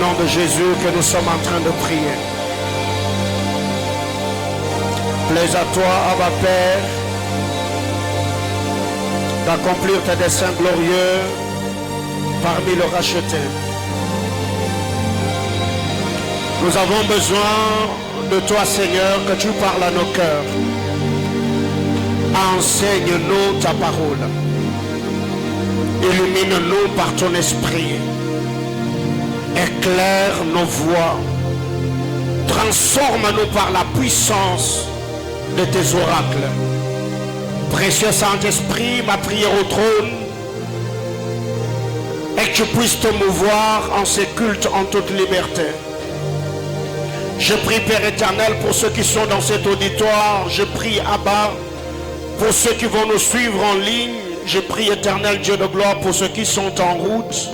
nom de Jésus que nous sommes en train de prier. Plaise à toi, Abba Père, d'accomplir tes desseins glorieux parmi le racheté. Nous avons besoin de toi, Seigneur, que tu parles à nos cœurs. Enseigne-nous ta parole. Illumine-nous par ton esprit. Éclaire nos voies. Transforme-nous par la puissance de tes oracles. Précieux Saint-Esprit, ma prière au trône, et que tu puisses te mouvoir en ces cultes en toute liberté. Je prie, Père éternel, pour ceux qui sont dans cet auditoire. Je prie, Abba, pour ceux qui vont nous suivre en ligne. Je prie, éternel Dieu de gloire, pour ceux qui sont en route.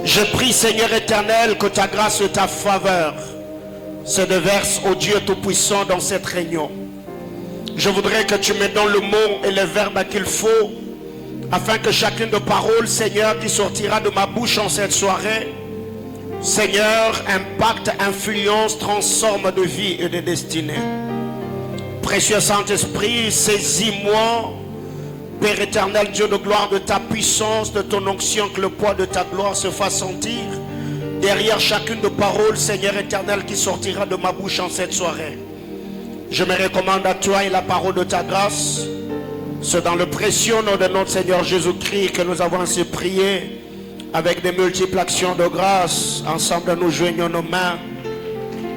Je prie, Seigneur éternel, que ta grâce et ta faveur se déversent au Dieu Tout-Puissant dans cette réunion. Je voudrais que tu me donnes le mot et le verbe qu'il faut, afin que chacune de paroles, Seigneur, qui sortira de ma bouche en cette soirée, Seigneur, impacte, influence, transforme de vie et de destinée. Précieux Saint-Esprit, saisis-moi, Père éternel, Dieu de gloire, de ta puissance, de ton onction, que le poids de ta gloire se fasse sentir derrière chacune de paroles, Seigneur éternel, qui sortira de ma bouche en cette soirée. Je me recommande à toi et la parole de ta grâce. C'est dans le précieux nom de notre Seigneur Jésus-Christ que nous avons ainsi prié avec des multiples actions de grâce. Ensemble, nous joignons nos mains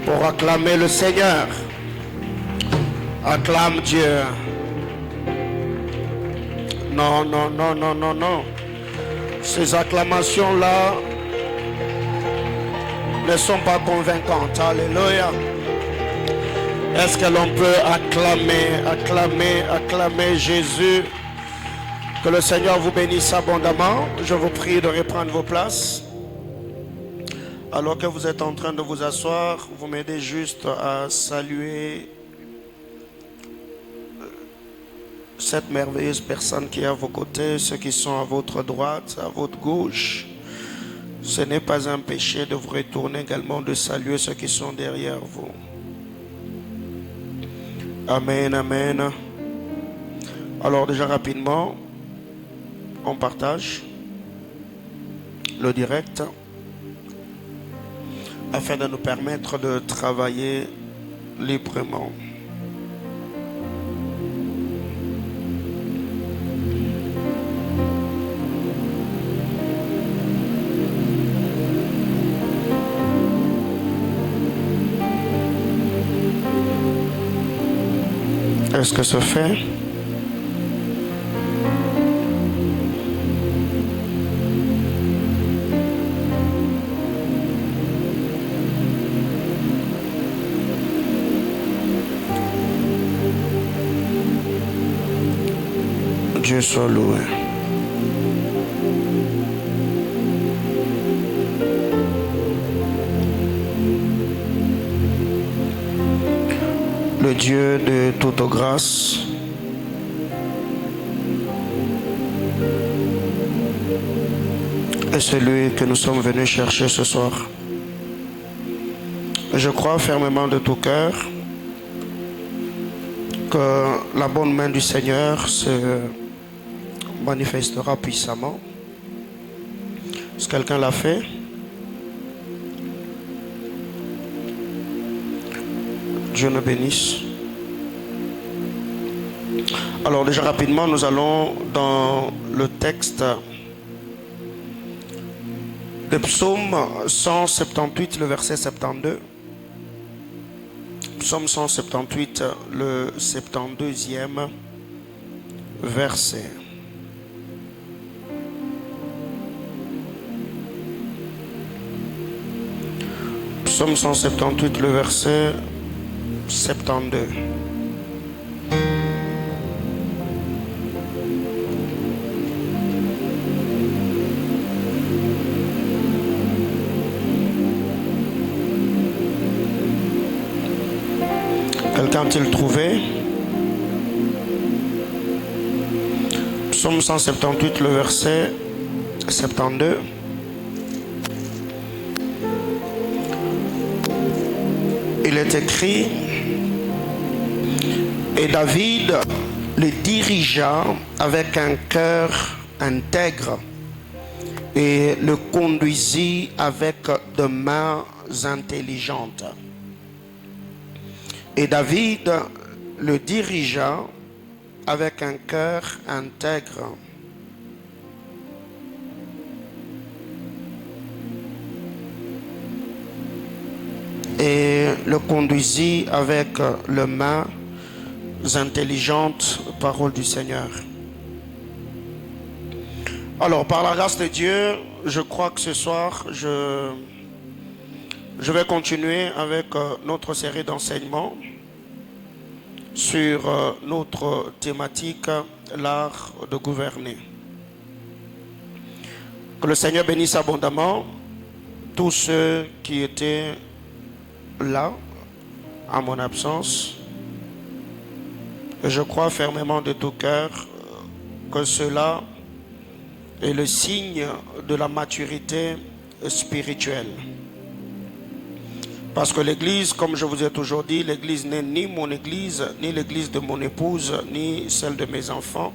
pour acclamer le Seigneur. Acclame Dieu. Non, non, non, non, non, non. Ces acclamations-là ne sont pas convaincantes. Alléluia. Est-ce que l'on peut acclamer Jésus? Que le Seigneur vous bénisse abondamment. Je vous prie de reprendre vos places. Alors que vous êtes en train de vous asseoir, vous m'aidez juste à saluer cette merveilleuse personne qui est à vos côtés, ceux qui sont à votre droite, à votre gauche. Ce n'est pas un péché de vous retourner également, de saluer ceux qui sont derrière vous. Amen, amen. Alors déjà rapidement, on partage le direct afin de nous permettre de travailler librement. Est-ce que ça fait? Dieu soit loué. Le Dieu de toute grâce, est celui que nous sommes venus chercher ce soir. Je crois fermement de tout cœur que la bonne main du Seigneur se manifestera puissamment. Est-ce que quelqu'un l'a fait? Dieu nous bénisse. Alors déjà rapidement, nous allons dans le texte de Psaume 178, le verset 72. Psaume 178, le 72e verset. Psaume 178, le verset 72. Quelqu'un a-t-il trouvé? Psaume 178, le verset 72. Il est écrit, et David le dirigea avec un cœur intègre et le conduisit avec de mains intelligentes. Et David le dirigea avec un cœur intègre et le conduisit avec les mains intelligentes, parole du Seigneur. Alors, par la grâce de Dieu, je crois que ce soir, je vais continuer avec notre série d'enseignements sur notre thématique, l'art de gouverner. Que le Seigneur bénisse abondamment tous ceux qui étaient là, à mon absence. Et je crois fermement de tout cœur que cela est le signe de la maturité spirituelle. Parce que l'église, comme je vous ai toujours dit, l'église n'est ni mon église, ni l'église de mon épouse, ni celle de mes enfants.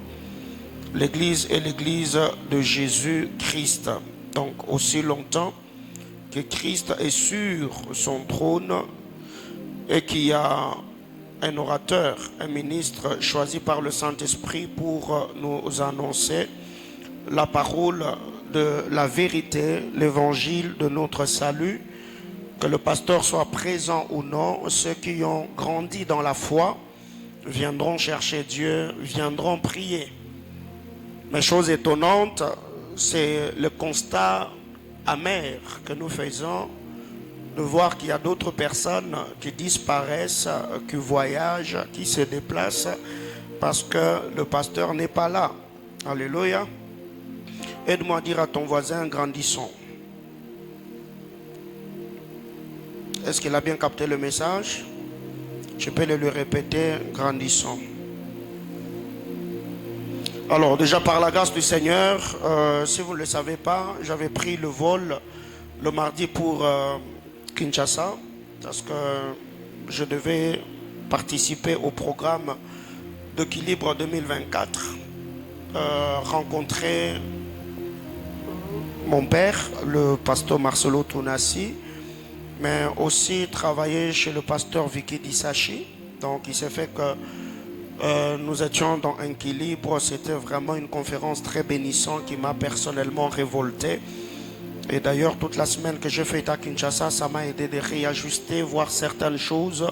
L'église est l'église de Jésus-Christ. Donc aussi longtemps que Christ est sur son trône et qu'il y a un orateur, un ministre choisi par le Saint-Esprit pour nous annoncer la parole de la vérité, l'évangile de notre salut, que le pasteur soit présent ou non, ceux qui ont grandi dans la foi viendront chercher Dieu, viendront prier. Mais chose étonnante, c'est le constat amer que nous faisons de voir qu'il y a d'autres personnes qui disparaissent, qui voyagent, qui se déplacent parce que le pasteur n'est pas là. Alléluia. Aide-moi à dire à ton voisin, grandissons. Est-ce qu'il a bien capté le message? Je peux le lui répéter, grandissons. Alors déjà par la grâce du Seigneur, si vous ne le savez pas, j'avais pris le vol le mardi pour Kinshasa parce que je devais participer au programme d'Équilibre 2024, rencontrer mon père, le pasteur Marcelo Tounassi, mais aussi travailler chez le pasteur Vicky Disachi. Donc il s'est fait que nous étions dans un équilibre. C'était vraiment une conférence très bénissante qui m'a personnellement révolté. Et d'ailleurs, toute la semaine que j'ai fait à Kinshasa, ça m'a aidé de réajuster, voir certaines choses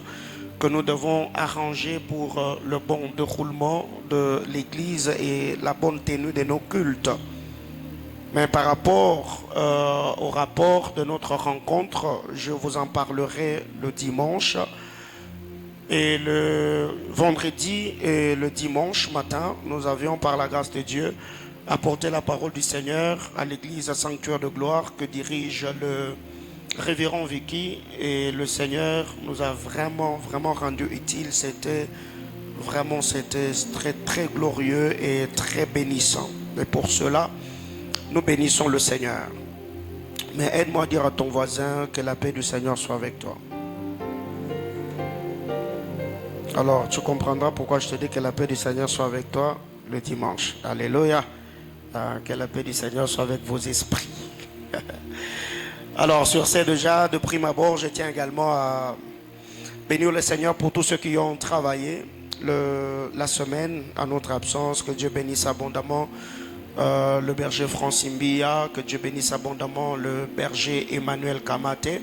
que nous devons arranger pour le bon déroulement de l'Église et la bonne tenue de nos cultes. Mais par rapport au rapport de notre rencontre, je vous en parlerai le dimanche. Et le vendredi et le dimanche matin, nous avions par la grâce de Dieu apporté la parole du Seigneur à l'église Sanctuaire de Gloire que dirige le révérend Vicky. Et le Seigneur nous a vraiment rendu utile. C'était très très glorieux et très bénissant. Et pour cela, nous bénissons le Seigneur. Mais aide-moi à dire à ton voisin que la paix du Seigneur soit avec toi. Alors, tu comprendras pourquoi je te dis que la paix du Seigneur soit avec toi le dimanche. Alléluia. Que la paix du Seigneur soit avec vos esprits. Alors, sur ce déjà, de prime abord, je tiens également à bénir le Seigneur pour tous ceux qui ont travaillé la semaine à notre absence. Que Dieu bénisse abondamment le berger Francine Bia. Que Dieu bénisse abondamment le berger Emmanuel Kamate.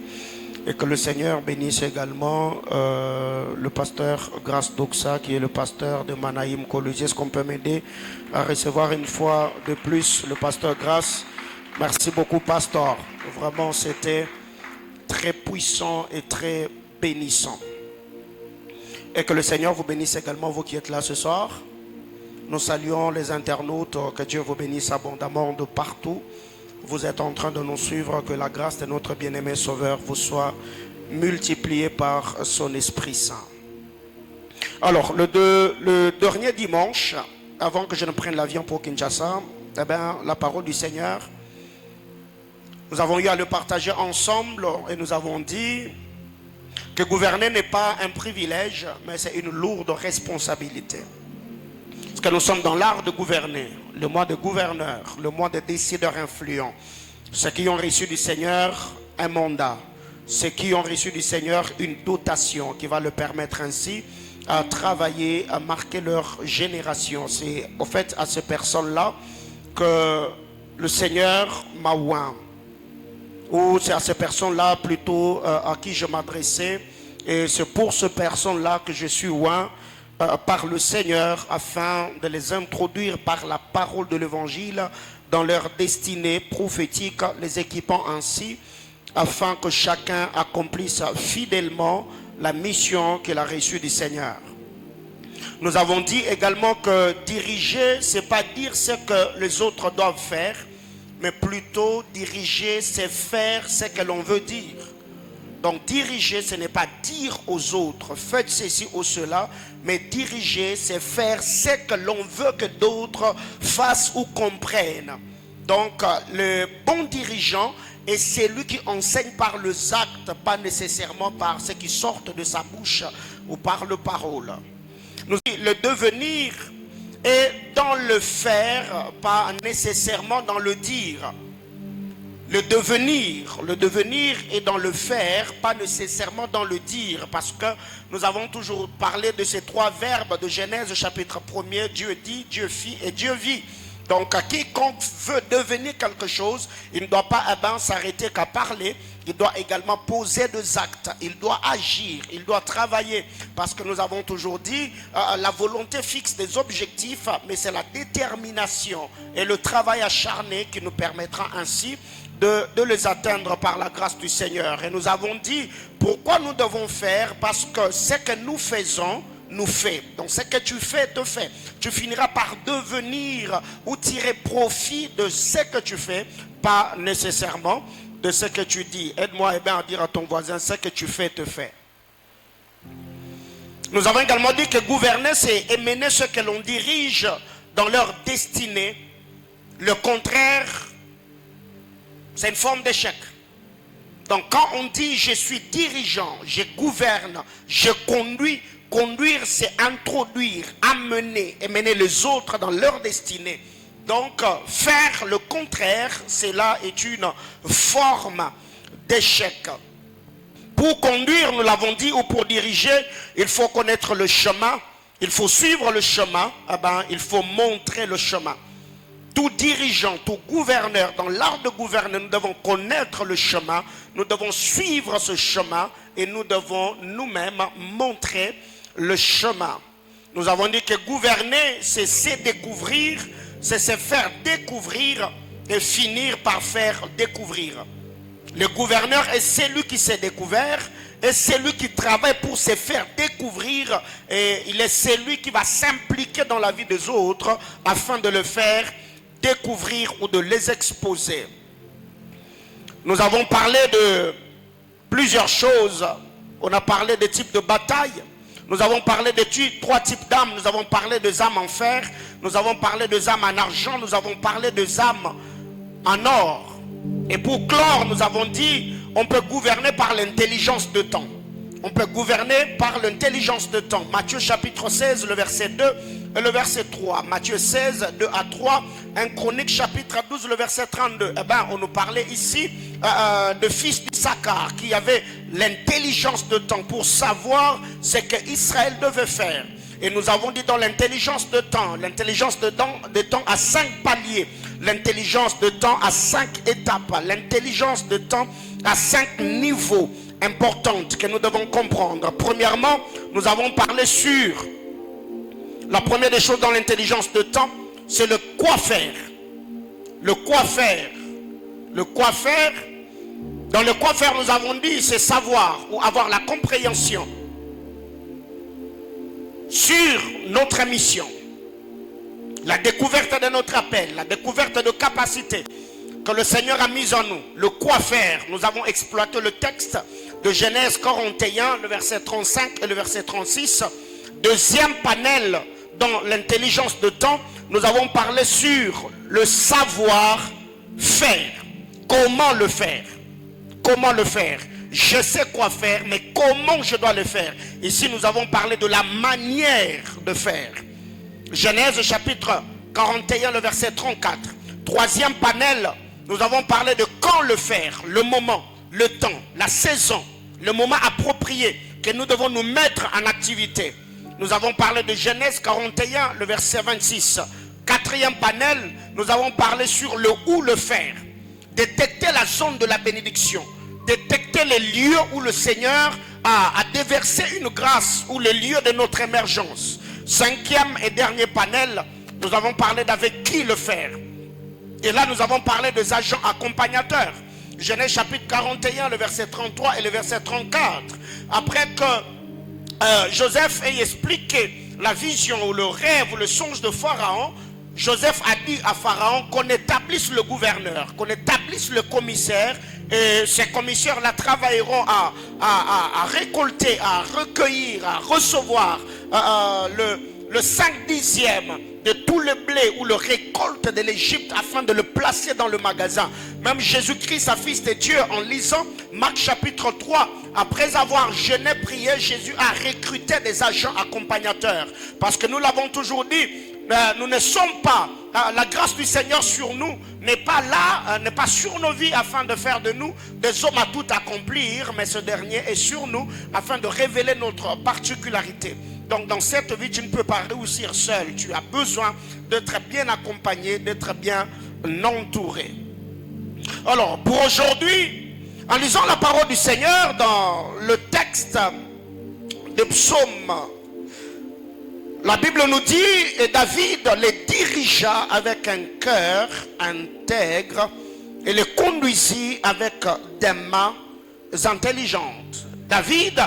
Et que le Seigneur bénisse également le pasteur Grace Doxa, qui est le pasteur de Manaïm Colusier. Est-ce qu'on peut m'aider à recevoir une fois de plus le pasteur Grace? Merci beaucoup, pasteur. Vraiment, c'était très puissant et très bénissant. Et que le Seigneur vous bénisse également, vous qui êtes là ce soir. Nous saluons les internautes, que Dieu vous bénisse abondamment de partout. Vous êtes en train de nous suivre, que la grâce de notre bien-aimé Sauveur vous soit multipliée par son Esprit Saint. Alors, le dernier dimanche, avant que je ne prenne l'avion pour Kinshasa, eh bien, la parole du Seigneur, nous avons eu à le partager ensemble et nous avons dit Que gouverner n'est pas un privilège, mais c'est une lourde responsabilité. Parce que nous sommes dans l'art de gouverner, le mois de gouverneur, le mois de décideurs influents. Ceux qui ont reçu du Seigneur un mandat, ceux qui ont reçu du Seigneur une dotation qui va leur permettre ainsi à travailler, à marquer leur génération. C'est au fait à ces personnes-là que le Seigneur m'a oint. Ou c'est à ces personnes-là plutôt à qui je m'adressais. Et c'est pour ces personnes-là que je suis oint par le Seigneur afin de les introduire par la parole de l'Évangile dans leur destinée prophétique, les équipant ainsi afin que chacun accomplisse fidèlement la mission qu'il a reçue du Seigneur. Nous avons dit également que diriger, ce n'est pas dire ce que les autres doivent faire, mais plutôt diriger, c'est faire ce que l'on veut dire. Donc diriger, ce n'est pas dire aux autres, faites ceci ou cela, mais diriger, c'est faire ce que l'on veut que d'autres fassent ou comprennent. Donc le bon dirigeant est celui qui enseigne par les actes, pas nécessairement par ce qui sort de sa bouche ou par le parole. Nous disons, le devenir est dans le faire, pas nécessairement dans le dire. Le devenir est dans le faire, pas nécessairement dans le dire, parce que nous avons toujours parlé de ces trois verbes de Genèse chapitre 1er, Dieu dit, Dieu fit et Dieu vit. Donc quiconque veut devenir quelque chose, il ne doit pas s'arrêter qu'à parler, il doit également poser des actes, il doit agir, il doit travailler, parce que nous avons toujours dit, la volonté fixe des objectifs, mais c'est la détermination et le travail acharné qui nous permettra ainsi de les atteindre par la grâce du Seigneur. Et nous avons dit pourquoi nous devons faire, parce que ce que nous faisons nous fait. Donc ce que tu fais te fait. Tu finiras par devenir ou tirer profit de ce que tu fais, pas nécessairement de ce que tu dis. Aide-moi à dire à ton voisin, ce que tu fais te fait. Nous avons également dit que gouverner, c'est mener ceux que l'on dirige dans leur destinée. Le contraire, c'est une forme d'échec. Donc quand on dit je suis dirigeant, je gouverne, je conduis, conduire c'est introduire, amener et mener les autres dans leur destinée. Donc faire le contraire, cela est une forme d'échec. Pour conduire, nous l'avons dit, ou pour diriger, il faut connaître le chemin, il faut suivre le chemin, il faut montrer le chemin. Tout dirigeant, tout gouverneur, dans l'art de gouverner, nous devons connaître le chemin, nous devons suivre ce chemin et nous devons nous-mêmes montrer le chemin. Nous avons dit que gouverner, c'est se découvrir, c'est se faire découvrir et finir par faire découvrir. Le gouverneur est celui qui s'est découvert et celui qui travaille pour se faire découvrir, et il est celui qui va s'impliquer dans la vie des autres afin de le faire découvrir ou de les exposer. Nous avons parlé de plusieurs choses. On a parlé des types de batailles. Nous avons parlé de trois types d'âmes. Nous avons parlé des âmes en fer. Nous avons parlé des âmes en argent. Nous avons parlé des âmes en or. Et pour clore, nous avons dit, on peut gouverner par l'intelligence de temps. On peut gouverner par l'intelligence de temps. Matthieu chapitre 16, le verset 2 et le verset 3. Matthieu 16, 2 à 3. 1 Chronique chapitre 12, le verset 32. On nous parlait ici de fils d'Issachar qui avait l'intelligence de temps pour savoir ce qu'Israël devait faire. Et nous avons dit dans l'intelligence de temps à 5 paliers. L'intelligence de temps à 5 étapes. L'intelligence de temps à 5 niveaux importantes que nous devons comprendre. Premièrement, nous avons parlé sur la première des choses dans l'intelligence de temps, c'est le quoi faire. Le quoi faire. Le quoi faire. Dans le quoi faire, nous avons dit, c'est savoir ou avoir la compréhension sur notre mission. La découverte de notre appel, la découverte de capacités que le Seigneur a mis en nous. Le quoi faire. Nous avons exploité le texte de Genèse 41, le verset 35 et le verset 36. Deuxième panel dans l'intelligence de temps, nous avons parlé sur le savoir faire. Comment le faire? Comment le faire? je sais quoi faire, mais comment je dois le faire? Ici, nous avons parlé de la manière de faire. Genèse chapitre 41, le verset 34. Troisième panel, nous avons parlé de quand le faire, le moment, le temps, la saison, le moment approprié que nous devons nous mettre en activité. Nous avons parlé de Genèse 41, le verset 26. Quatrième panel, nous avons parlé sur le où le faire. Détecter la zone de la bénédiction. Détecter les lieux où le Seigneur a déversé une grâce, ou les lieux de notre émergence. Cinquième et dernier panel, nous avons parlé d'avec qui le faire. Et là, nous avons parlé des agents accompagnateurs. Genèse chapitre 41, le verset 33 et le verset 34. Après que Joseph ait expliqué la vision ou le rêve ou le songe de Pharaon, Joseph a dit à Pharaon qu'on établisse le gouverneur, qu'on établisse le commissaire, et ces commissaires-là travailleront à récolter, à recueillir, à recevoir le 5/10 de tout le blé ou le récolte de l'Égypte afin de le placer dans le magasin. Même Jésus-Christ, fils de Dieu, en lisant Marc chapitre 3, après avoir jeûné, prié, Jésus a recruté des agents accompagnateurs. Parce que nous l'avons toujours dit, nous ne sommes pas, la grâce du Seigneur sur nous n'est pas là, n'est pas sur nos vies afin de faire de nous des hommes à tout accomplir, mais ce dernier est sur nous afin de révéler notre particularité. Donc dans cette vie, tu ne peux pas réussir seul. Tu as besoin d'être bien accompagné, d'être bien entouré. Alors pour aujourd'hui, en lisant la parole du Seigneur dans le texte de Psaume, la Bible nous dit, et David les dirigea avec un cœur intègre et les conduisit avec des mains intelligentes. David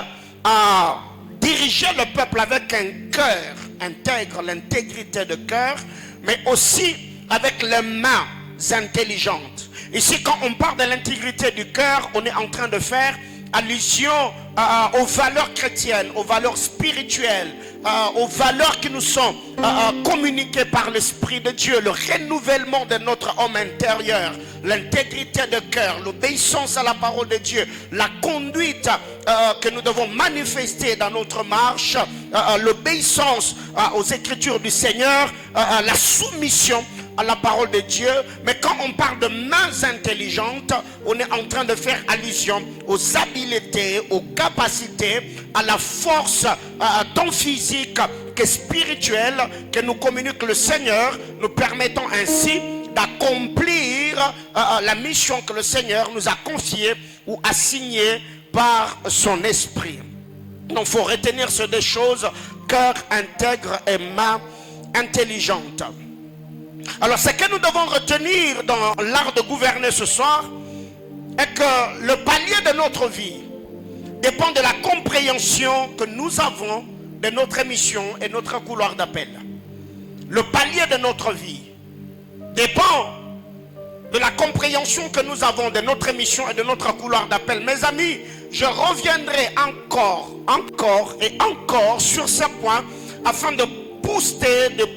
a dirigé le peuple avec un cœur intègre, l'intégrité de cœur, mais aussi avec les mains intelligentes. Ici, quand on parle de l'intégrité du cœur, on est en train de faire allusion aux valeurs chrétiennes, aux valeurs spirituelles, aux valeurs qui nous sont communiquées par l'Esprit de Dieu, le renouvellement de notre homme intérieur, l'intégrité de cœur, l'obéissance à la parole de Dieu, la conduite que nous devons manifester dans notre marche, l'obéissance aux Écritures du Seigneur, la soumission à la parole de Dieu. Mais quand on parle de mains intelligentes, on est en train de faire allusion aux habiletés, aux capacités, à la force tant physique que spirituelle que nous communique le Seigneur, nous permettant ainsi d'accomplir la mission que le Seigneur nous a confiée ou assignée par son esprit. Donc il faut retenir ces deux choses, cœur intègre et main intelligente. Alors ce que nous devons retenir dans l'art de gouverner ce soir est que le palier de notre vie dépend de la compréhension que nous avons de notre mission et notre couloir d'appel. Le palier de notre vie dépend de la compréhension que nous avons de notre mission et de notre couloir d'appel. Mes amis, je reviendrai encore et encore sur ce point afin de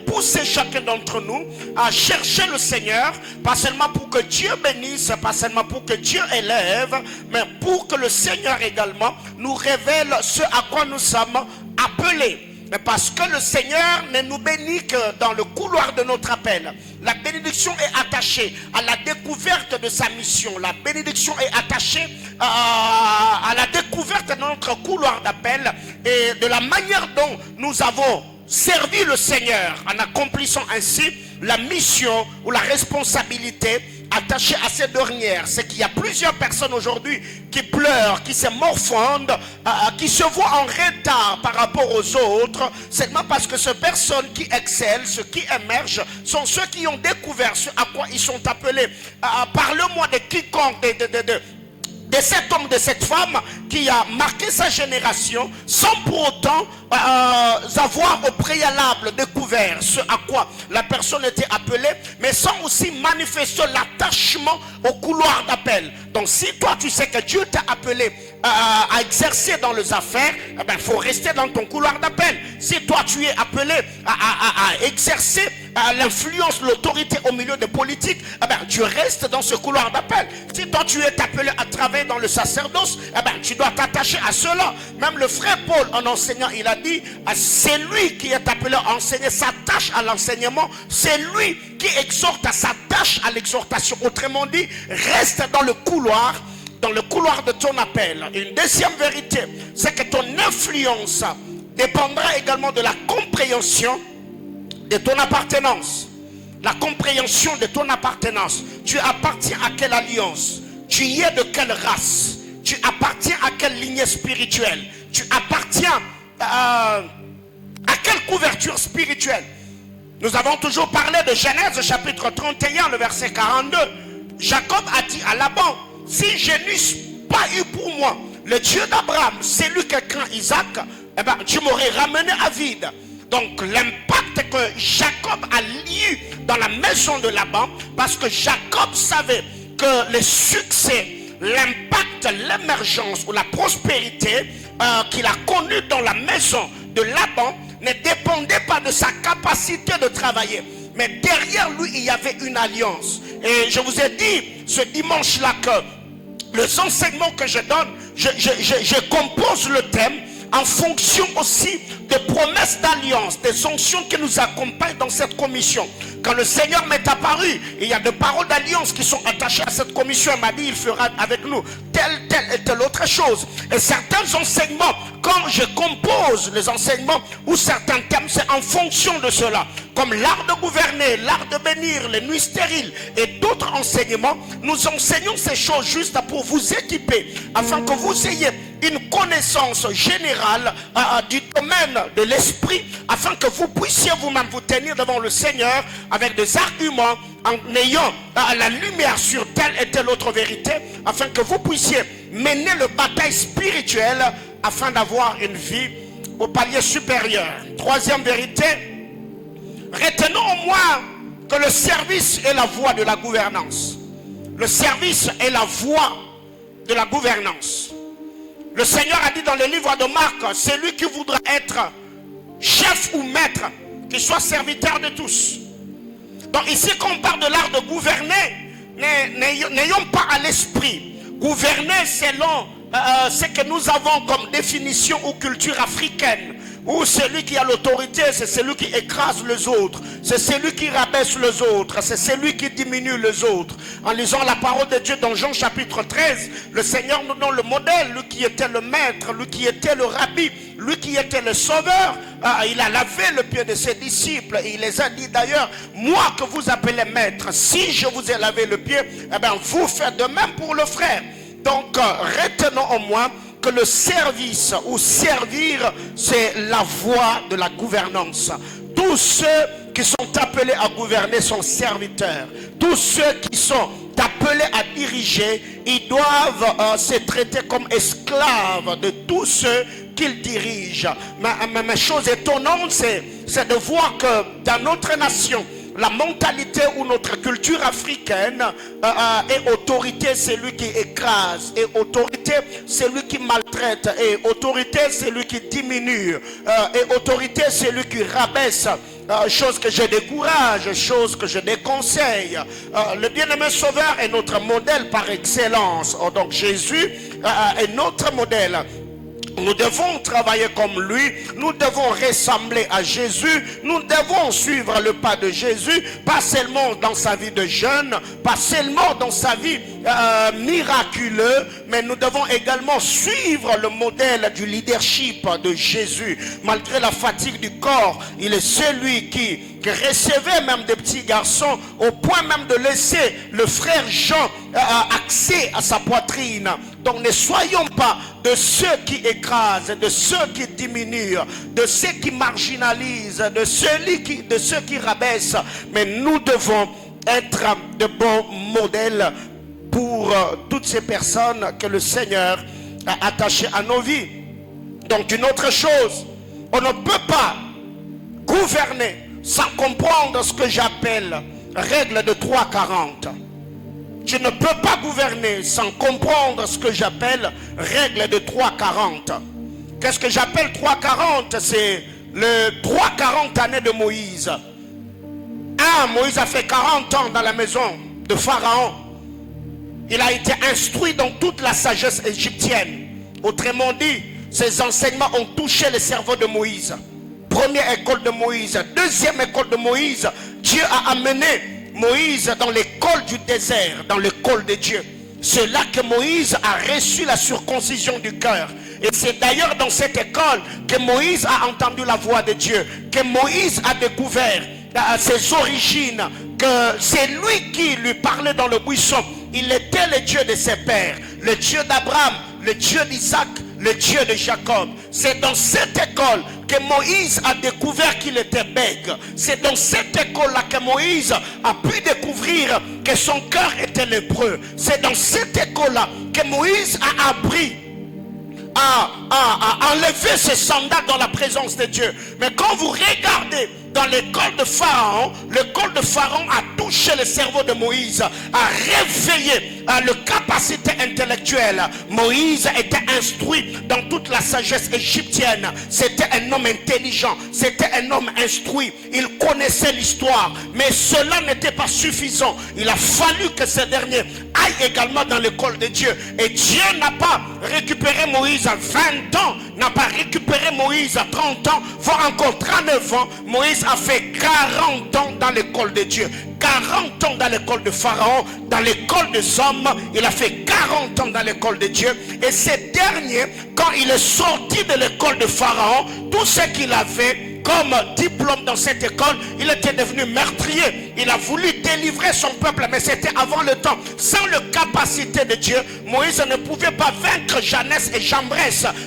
pousser chacun d'entre nous à chercher le Seigneur, pas seulement pour que Dieu bénisse, pas seulement pour que Dieu élève, mais pour que le Seigneur également nous révèle ce à quoi nous sommes appelés. Mais parce que le Seigneur ne nous bénit que dans le couloir de notre appel. La bénédiction est attachée à la découverte de sa mission. La bénédiction est attachée à la découverte de notre couloir d'appel et de la manière dont nous avons servi le Seigneur en accomplissant ainsi la mission ou la responsabilité attachée à ces dernières. C'est qu'il y a plusieurs personnes aujourd'hui qui pleurent, qui se morfondent, qui se voient en retard par rapport aux autres, seulement parce que ces personnes qui excellent, ceux qui émergent, sont ceux qui ont découvert ce à quoi ils sont appelés. Parle-moi de quiconque, de cet homme, de cette femme qui a marqué sa génération sans pour autant avoir au préalable découvert ce à quoi la personne était appelée, mais sans aussi manifester l'attachement au couloir d'appel. Donc si toi tu sais que Dieu t'a appelé à exercer dans les affaires, il faut rester dans ton couloir d'appel. Si toi tu es appelé à exercer l'influence, l'autorité au milieu des politiques, tu restes dans ce couloir d'appel. Si toi tu es appelé à travailler dans le sacerdoce, tu dois t'attacher à cela. Même le frère Paul, en enseignant, il a dit, c'est lui qui est appelé à enseigner, s'attache à l'enseignement, c'est lui qui exhorte à s'attache à l'exhortation. Autrement dit, reste dans le couloir de ton appel. Une deuxième vérité, c'est que ton influence dépendra également de la compréhension de ton appartenance. La compréhension de ton appartenance. Tu appartiens à quelle alliance? Tu y es de quelle race? Tu appartiens à quelle lignée spirituelle? Tu appartiens à quelle couverture spirituelle? Nous avons toujours parlé de Genèse chapitre 31, le verset 42. Jacob a dit à Laban, si je n'eusse pas eu pour moi le Dieu d'Abraham, c'est lui qui craint Isaac, tu m'aurais ramené à vide. Donc l'impact que Jacob a eu dans la maison de Laban, parce que Jacob savait que le succès, l'impact, l'émergence ou la prospérité qu'il a connue dans la maison de Laban ne dépendait pas de sa capacité de travailler. Mais derrière lui, il y avait une alliance. Et je vous ai dit ce dimanche-là que les enseignements que je donne, je compose le thème en fonction aussi des promesses d'alliance, des onctions qui nous accompagnent dans cette commission. Quand le Seigneur m'est apparu, il y a des paroles d'alliance qui sont attachées à cette commission. Il m'a dit, il fera avec nous telle et telle autre chose. Et certains enseignements, quand je compose les enseignements ou certains thèmes, c'est en fonction de cela. Comme l'art de gouverner, l'art de bénir, les nuits stériles et d'autres enseignements, nous enseignons ces choses juste pour vous équiper, afin que vous ayez une connaissance générale du domaine de l'esprit, afin que vous puissiez vous-même vous tenir devant le Seigneur avec des arguments, en ayant la lumière sur telle et telle autre vérité, afin que vous puissiez mener le bataille spirituelle, afin d'avoir une vie au palier supérieur. Troisième vérité, retenons au moins que le service est la voie de la gouvernance. Le service est la voie de la gouvernance. Le Seigneur a dit dans le livre de Marc, celui qui voudra être chef ou maître, qu'il soit serviteur de tous. Donc ici, quand on parle de l'art de gouverner, n'ayons pas à l'esprit gouverner selon ce que nous avons comme définition ou culture africaine, où celui qui a l'autorité, c'est celui qui écrase les autres, c'est celui qui rabaisse les autres, c'est celui qui diminue les autres. En lisant la parole de Dieu dans Jean chapitre 13, le Seigneur nous donne le modèle, lui qui était le maître, lui qui était le rabbi, lui qui était le sauveur. Il a lavé le pied de ses disciples et il les a dit d'ailleurs, moi que vous appelez maître, si je vous ai lavé le pied, vous faites de même pour le frère. Donc retenons au moins que le service ou servir, c'est la voie de la gouvernance. Tous ceux qui sont appelés à gouverner sont serviteurs. Tous ceux qui sont appelés à diriger, ils doivent se traiter comme esclaves de tous ceux qu'ils dirigent. Mais chose étonnante, c'est de voir que dans notre nation, la mentalité ou notre culture africaine et autorité, c'est lui qui écrase, et autorité, c'est lui qui maltraite, et autorité, c'est lui qui diminue, et autorité, c'est lui qui rabaisse. Chose que je décourage, chose que je déconseille. Le bien-aimé sauveur est notre modèle par excellence. Donc Jésus est notre modèle. Nous devons travailler comme lui, nous devons ressembler à Jésus, nous devons suivre le pas de Jésus, pas seulement dans sa vie de jeune, pas seulement dans sa vie miraculeuse, mais nous devons également suivre le modèle du leadership de Jésus. Malgré la fatigue du corps, il est celui qui recevait même des petits garçons au point même de laisser le frère Jean accès à sa poitrine. Donc ne soyons pas de ceux qui écrasent, de ceux qui diminuent, de ceux qui marginalisent, de ceux qui rabaissent, mais nous devons être de bons modèles pour toutes ces personnes que le Seigneur a attachées à nos vies. Donc une autre chose, On ne peut pas gouverner sans comprendre ce que j'appelle règle de 3-40. Tu ne peux pas gouverner sans comprendre ce que j'appelle règle de 3-40. Qu'est-ce que j'appelle 3-40? C'est le 3-40 années de Moïse. Moïse a fait 40 ans dans la maison de Pharaon. Il a été instruit dans toute la sagesse égyptienne. Autrement dit, ses enseignements ont touché le cerveau de Moïse. Première école de Moïse. Deuxième école de Moïse, Dieu a amené Moïse dans l'école du désert, dans l'école de Dieu. C'est là que Moïse a reçu la circoncision du cœur. Et c'est d'ailleurs dans cette école que Moïse a entendu la voix de Dieu, que Moïse a découvert ses origines, que c'est lui qui lui parlait dans le buisson. Il était le Dieu de ses pères, le Dieu d'Abraham, le Dieu d'Isaac, le Dieu de Jacob. C'est dans cette école que Moïse a découvert qu'il était bègue. C'est dans cette école-là que Moïse a pu découvrir que son cœur était lépreux. C'est dans cette école-là que Moïse a appris à enlever ses sandales dans la présence de Dieu. Mais quand vous regardez dans l'école de Pharaon a touché le cerveau de Moïse, a réveillé la capacité intellectuelle. Moïse était instruit dans toute la sagesse égyptienne. C'était un homme intelligent, c'était un homme instruit. Il connaissait l'histoire, mais cela n'était pas suffisant. Il a fallu que ce dernier aille également dans l'école de Dieu. Et Dieu n'a pas récupéré Moïse à 20 ans, n'a pas récupéré Moïse à 30 ans, voire encore 39 ans. Moïse a fait 40 ans dans l'école de Dieu, 40 ans dans l'école de Pharaon, dans l'école des hommes. Il a fait 40 ans dans l'école de Dieu. Et ce dernier, quand il est sorti de l'école de Pharaon, tout ce qu'il avait comme diplôme dans cette école, il était devenu meurtrier. Il a voulu délivrer son peuple, mais c'était avant le temps. Sans la capacité de Dieu, Moïse ne pouvait pas vaincre Janès et Jambres.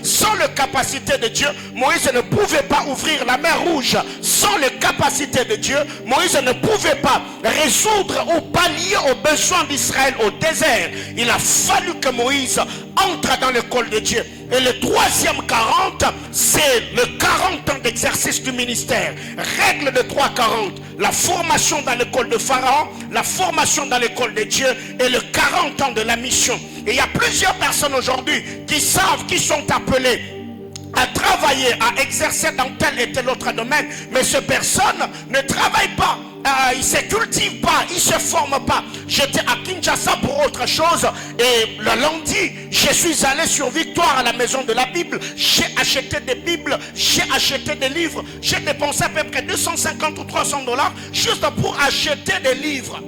Sans la capacité de Dieu, Moïse ne pouvait pas ouvrir la mer Rouge. Sans la capacité de Dieu, Moïse ne pouvait pas résoudre ou pallier aux besoins d'Israël au désert. Il a fallu que Moïse entre dans l'école de Dieu. Et le troisième 40, c'est le 40 ans d'exercice du ministère. Règle de 3-40. La formation dans l'école de Pharaon, la formation dans l'école de Dieu et le 40 ans de la mission. Et il y a plusieurs personnes aujourd'hui qui savent, qui sont appelées à travailler, à exercer dans tel et tel autre domaine. Mais ces personnes ne travaillent pas. Ils ne se cultivent pas, ils ne se forment pas. J'étais à Kinshasa pour autre chose. Et le lundi, je suis allé sur Victoire à la maison de la Bible. J'ai acheté des Bibles, j'ai acheté des livres. J'ai dépensé à peu près 250 ou 300 $ juste pour acheter des livres.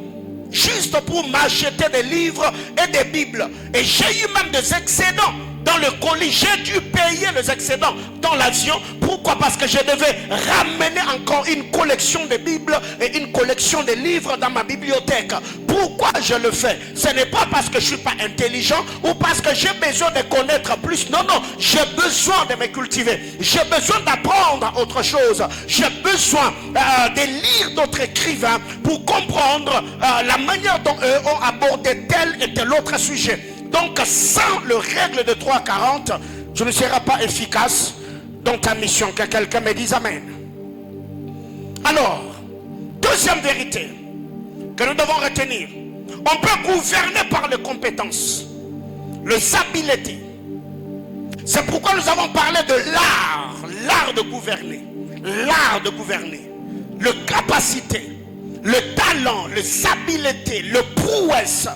Juste pour m'acheter des livres et des Bibles. Et j'ai eu même des excédents dans le colis. J'ai dû payer les excédents dans l'avion. Pourquoi? Parce que je devais ramener encore une collection de Bibles et une collection de livres dans ma bibliothèque. Pourquoi je le fais? Ce n'est pas parce que je ne suis pas intelligent ou parce que j'ai besoin de connaître plus. Non, non, j'ai besoin de me cultiver. J'ai besoin d'apprendre autre chose. J'ai besoin de lire d'autres écrivains pour comprendre la manière dont eux ont abordé tel et tel autre sujet. Donc sans le règle de 3-40, tu ne seras pas efficace dans ta mission. Que quelqu'un me dise amen. Alors, deuxième vérité que nous devons retenir. On peut gouverner par les compétences, les habiletés. C'est pourquoi nous avons parlé de l'art de gouverner. L'art de gouverner. Le capacité, le talent, les habiletés, le prouesse.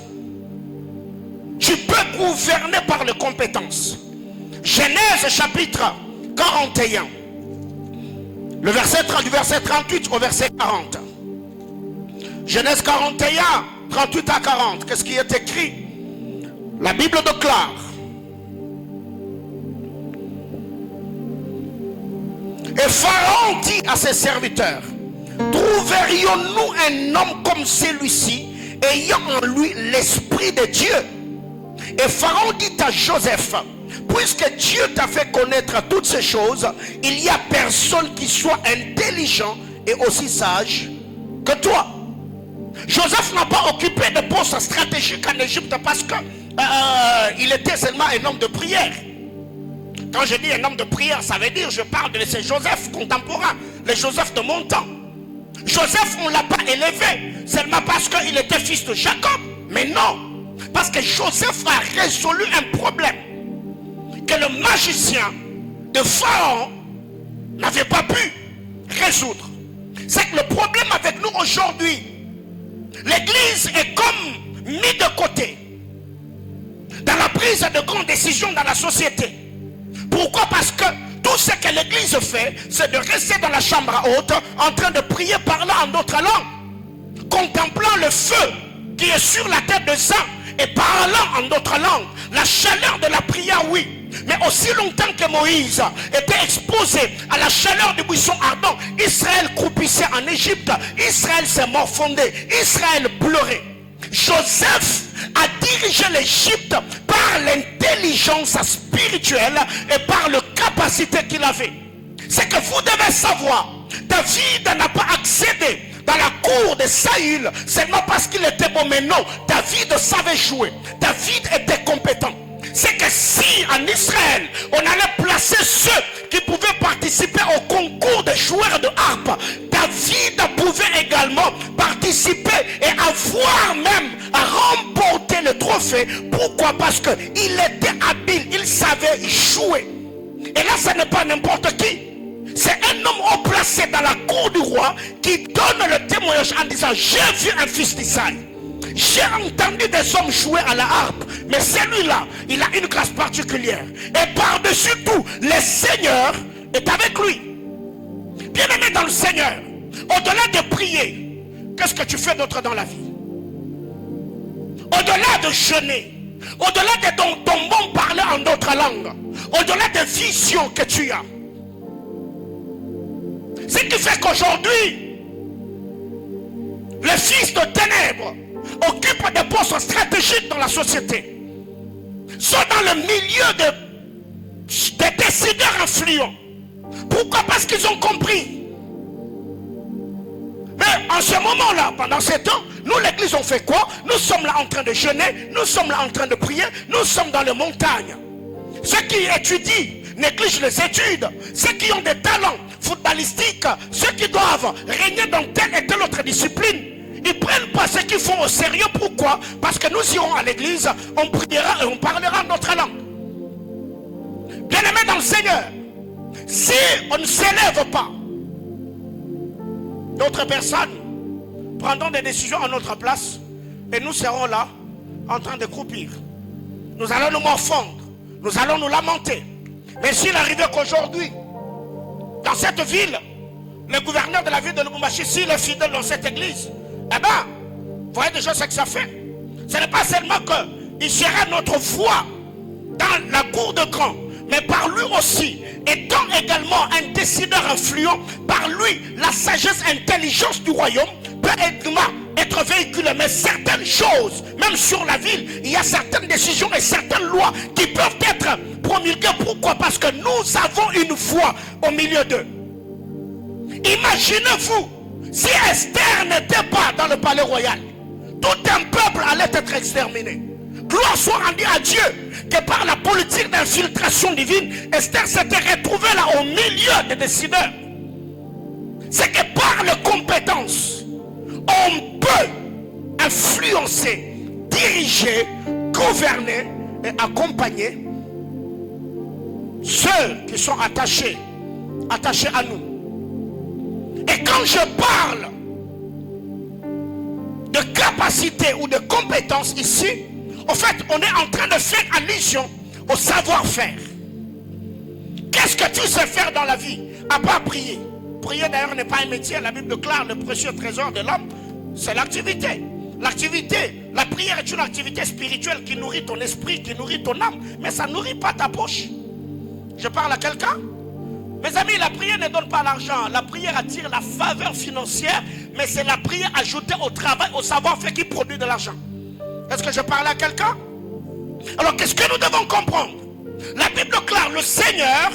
Tu peux gouverner par les compétences. Genèse chapitre 41. Du verset 38 au verset 40. Genèse 41, 38 à 40. Qu'est-ce qui est écrit? La Bible déclare. Et Pharaon dit à ses serviteurs: trouverions-nous un homme comme celui-ci, ayant en lui l'esprit de Dieu? Et Pharaon dit à Joseph: puisque Dieu t'a fait connaître toutes ces choses, il n'y a personne qui soit intelligent et aussi sage que toi. Joseph n'a pas occupé de poste stratégique en Égypte parce que il était seulement un homme de prière. Quand je dis un homme de prière, ça veut dire, je parle de ces Joseph contemporains, les Joseph de mon temps. Joseph, on ne l'a pas élevé seulement parce qu'il était fils de Jacob. Mais non, parce que Joseph a résolu un problème que le magicien de Pharaon n'avait pas pu résoudre. C'est que le problème avec nous aujourd'hui, l'église est comme mise de côté dans la prise de grandes décisions dans la société. Pourquoi? Parce que tout ce que l'église fait, c'est de rester dans la chambre haute en train de prier, parlant en d'autres langues, contemplant le feu qui est sur la tête de sang et parlant en d'autres langues. La chaleur de la prière, oui. Mais aussi longtemps que Moïse était exposé à la chaleur du buisson ardent, Israël croupissait en Égypte, Israël s'est morfondé, Israël pleurait. Joseph a dirigé l'Égypte par l'intelligence spirituelle et par la capacité qu'il avait. C'est que vous devez savoir, David n'a pas accédé dans la cour de Saül seulement parce qu'il était bon, mais non, David savait jouer, David était compétent. C'est que si en Israël on allait placer ceux qui pouvaient participer au concours des joueurs de harpe, David pouvait également participer et avoir même à remporter le trophée. Pourquoi? Parce qu'il était habile, il savait jouer. Et là, ce n'est pas n'importe qui. C'est un homme haut placé dans la cour du roi qui donne le témoignage en disant: j'ai vu un fils d'Isaïe. J'ai entendu des hommes jouer à la harpe, mais celui-là, il a une grâce particulière. Et par-dessus tout, le Seigneur est avec lui. Bien-aimé dans le Seigneur, au-delà de prier, qu'est-ce que tu fais d'autre dans la vie? Au-delà de jeûner, au-delà de ton bon parler en d'autres langues, au-delà des visions que tu as, ce qui fait qu'aujourd'hui, les fils de ténèbres occupent des postes stratégiques dans la société, sont dans le milieu des décideurs influents. Pourquoi? Parce qu'ils ont compris. Mais en ce moment-là, pendant ces temps, nous l'église on fait quoi? Nous sommes là en train de jeûner, nous sommes là en train de prier, nous sommes dans les montagnes. Ceux qui étudient négligent les études, ceux qui ont des talents footballistiques, ceux qui doivent régner dans telle et telle autre discipline, ils ne prennent pas ce qu'ils font au sérieux. Pourquoi? Parce que nous irons à l'église, on priera et on parlera notre langue. Bien-aimés dans le Seigneur, si on ne s'élève pas, d'autres personnes prendront des décisions à notre place et nous serons là en train de croupir. Nous allons nous morfondre, nous allons nous lamenter. Mais s'il arrivait qu'aujourd'hui, dans cette ville, le gouverneur de la ville de Lubumbashi, s'il est fidèle dans cette église, eh bien, vous voyez déjà ce que ça fait. Ce n'est pas seulement qu'il sera notre voix dans la cour de grand, mais par lui aussi, étant également un décideur influent, par lui, la sagesse, intelligence du royaume peut être véhiculée. Mais certaines choses, même sur la ville, il y a certaines décisions et certaines lois qui peuvent être promulguées. Pourquoi? Parce que nous avons une voix au milieu d'eux. Imaginez-vous, si Esther n'était pas dans le palais royal, tout un peuple allait être exterminé. Gloire soit rendue à Dieu que par la politique d'infiltration divine, Esther s'était retrouvée là au milieu des décideurs. C'est que par les compétences, on peut influencer, diriger, gouverner et accompagner ceux qui sont attachés à nous. Et quand je parle de capacité ou de compétence ici, en fait, on est en train de faire allusion au savoir-faire. Qu'est-ce que tu sais faire dans la vie? À part prier. Prier d'ailleurs n'est pas un métier. La Bible déclare le précieux trésor de l'homme, c'est l'activité. L'activité, la prière est une activité spirituelle qui nourrit ton esprit, qui nourrit ton âme, mais ça ne nourrit pas ta poche. Je parle à quelqu'un? Mes amis, la prière ne donne pas l'argent. La prière attire la faveur financière, mais c'est la prière ajoutée au travail, au savoir-faire qui produit de l'argent. Est-ce que je parle à quelqu'un? Alors, qu'est-ce que nous devons comprendre? La Bible déclare le Seigneur,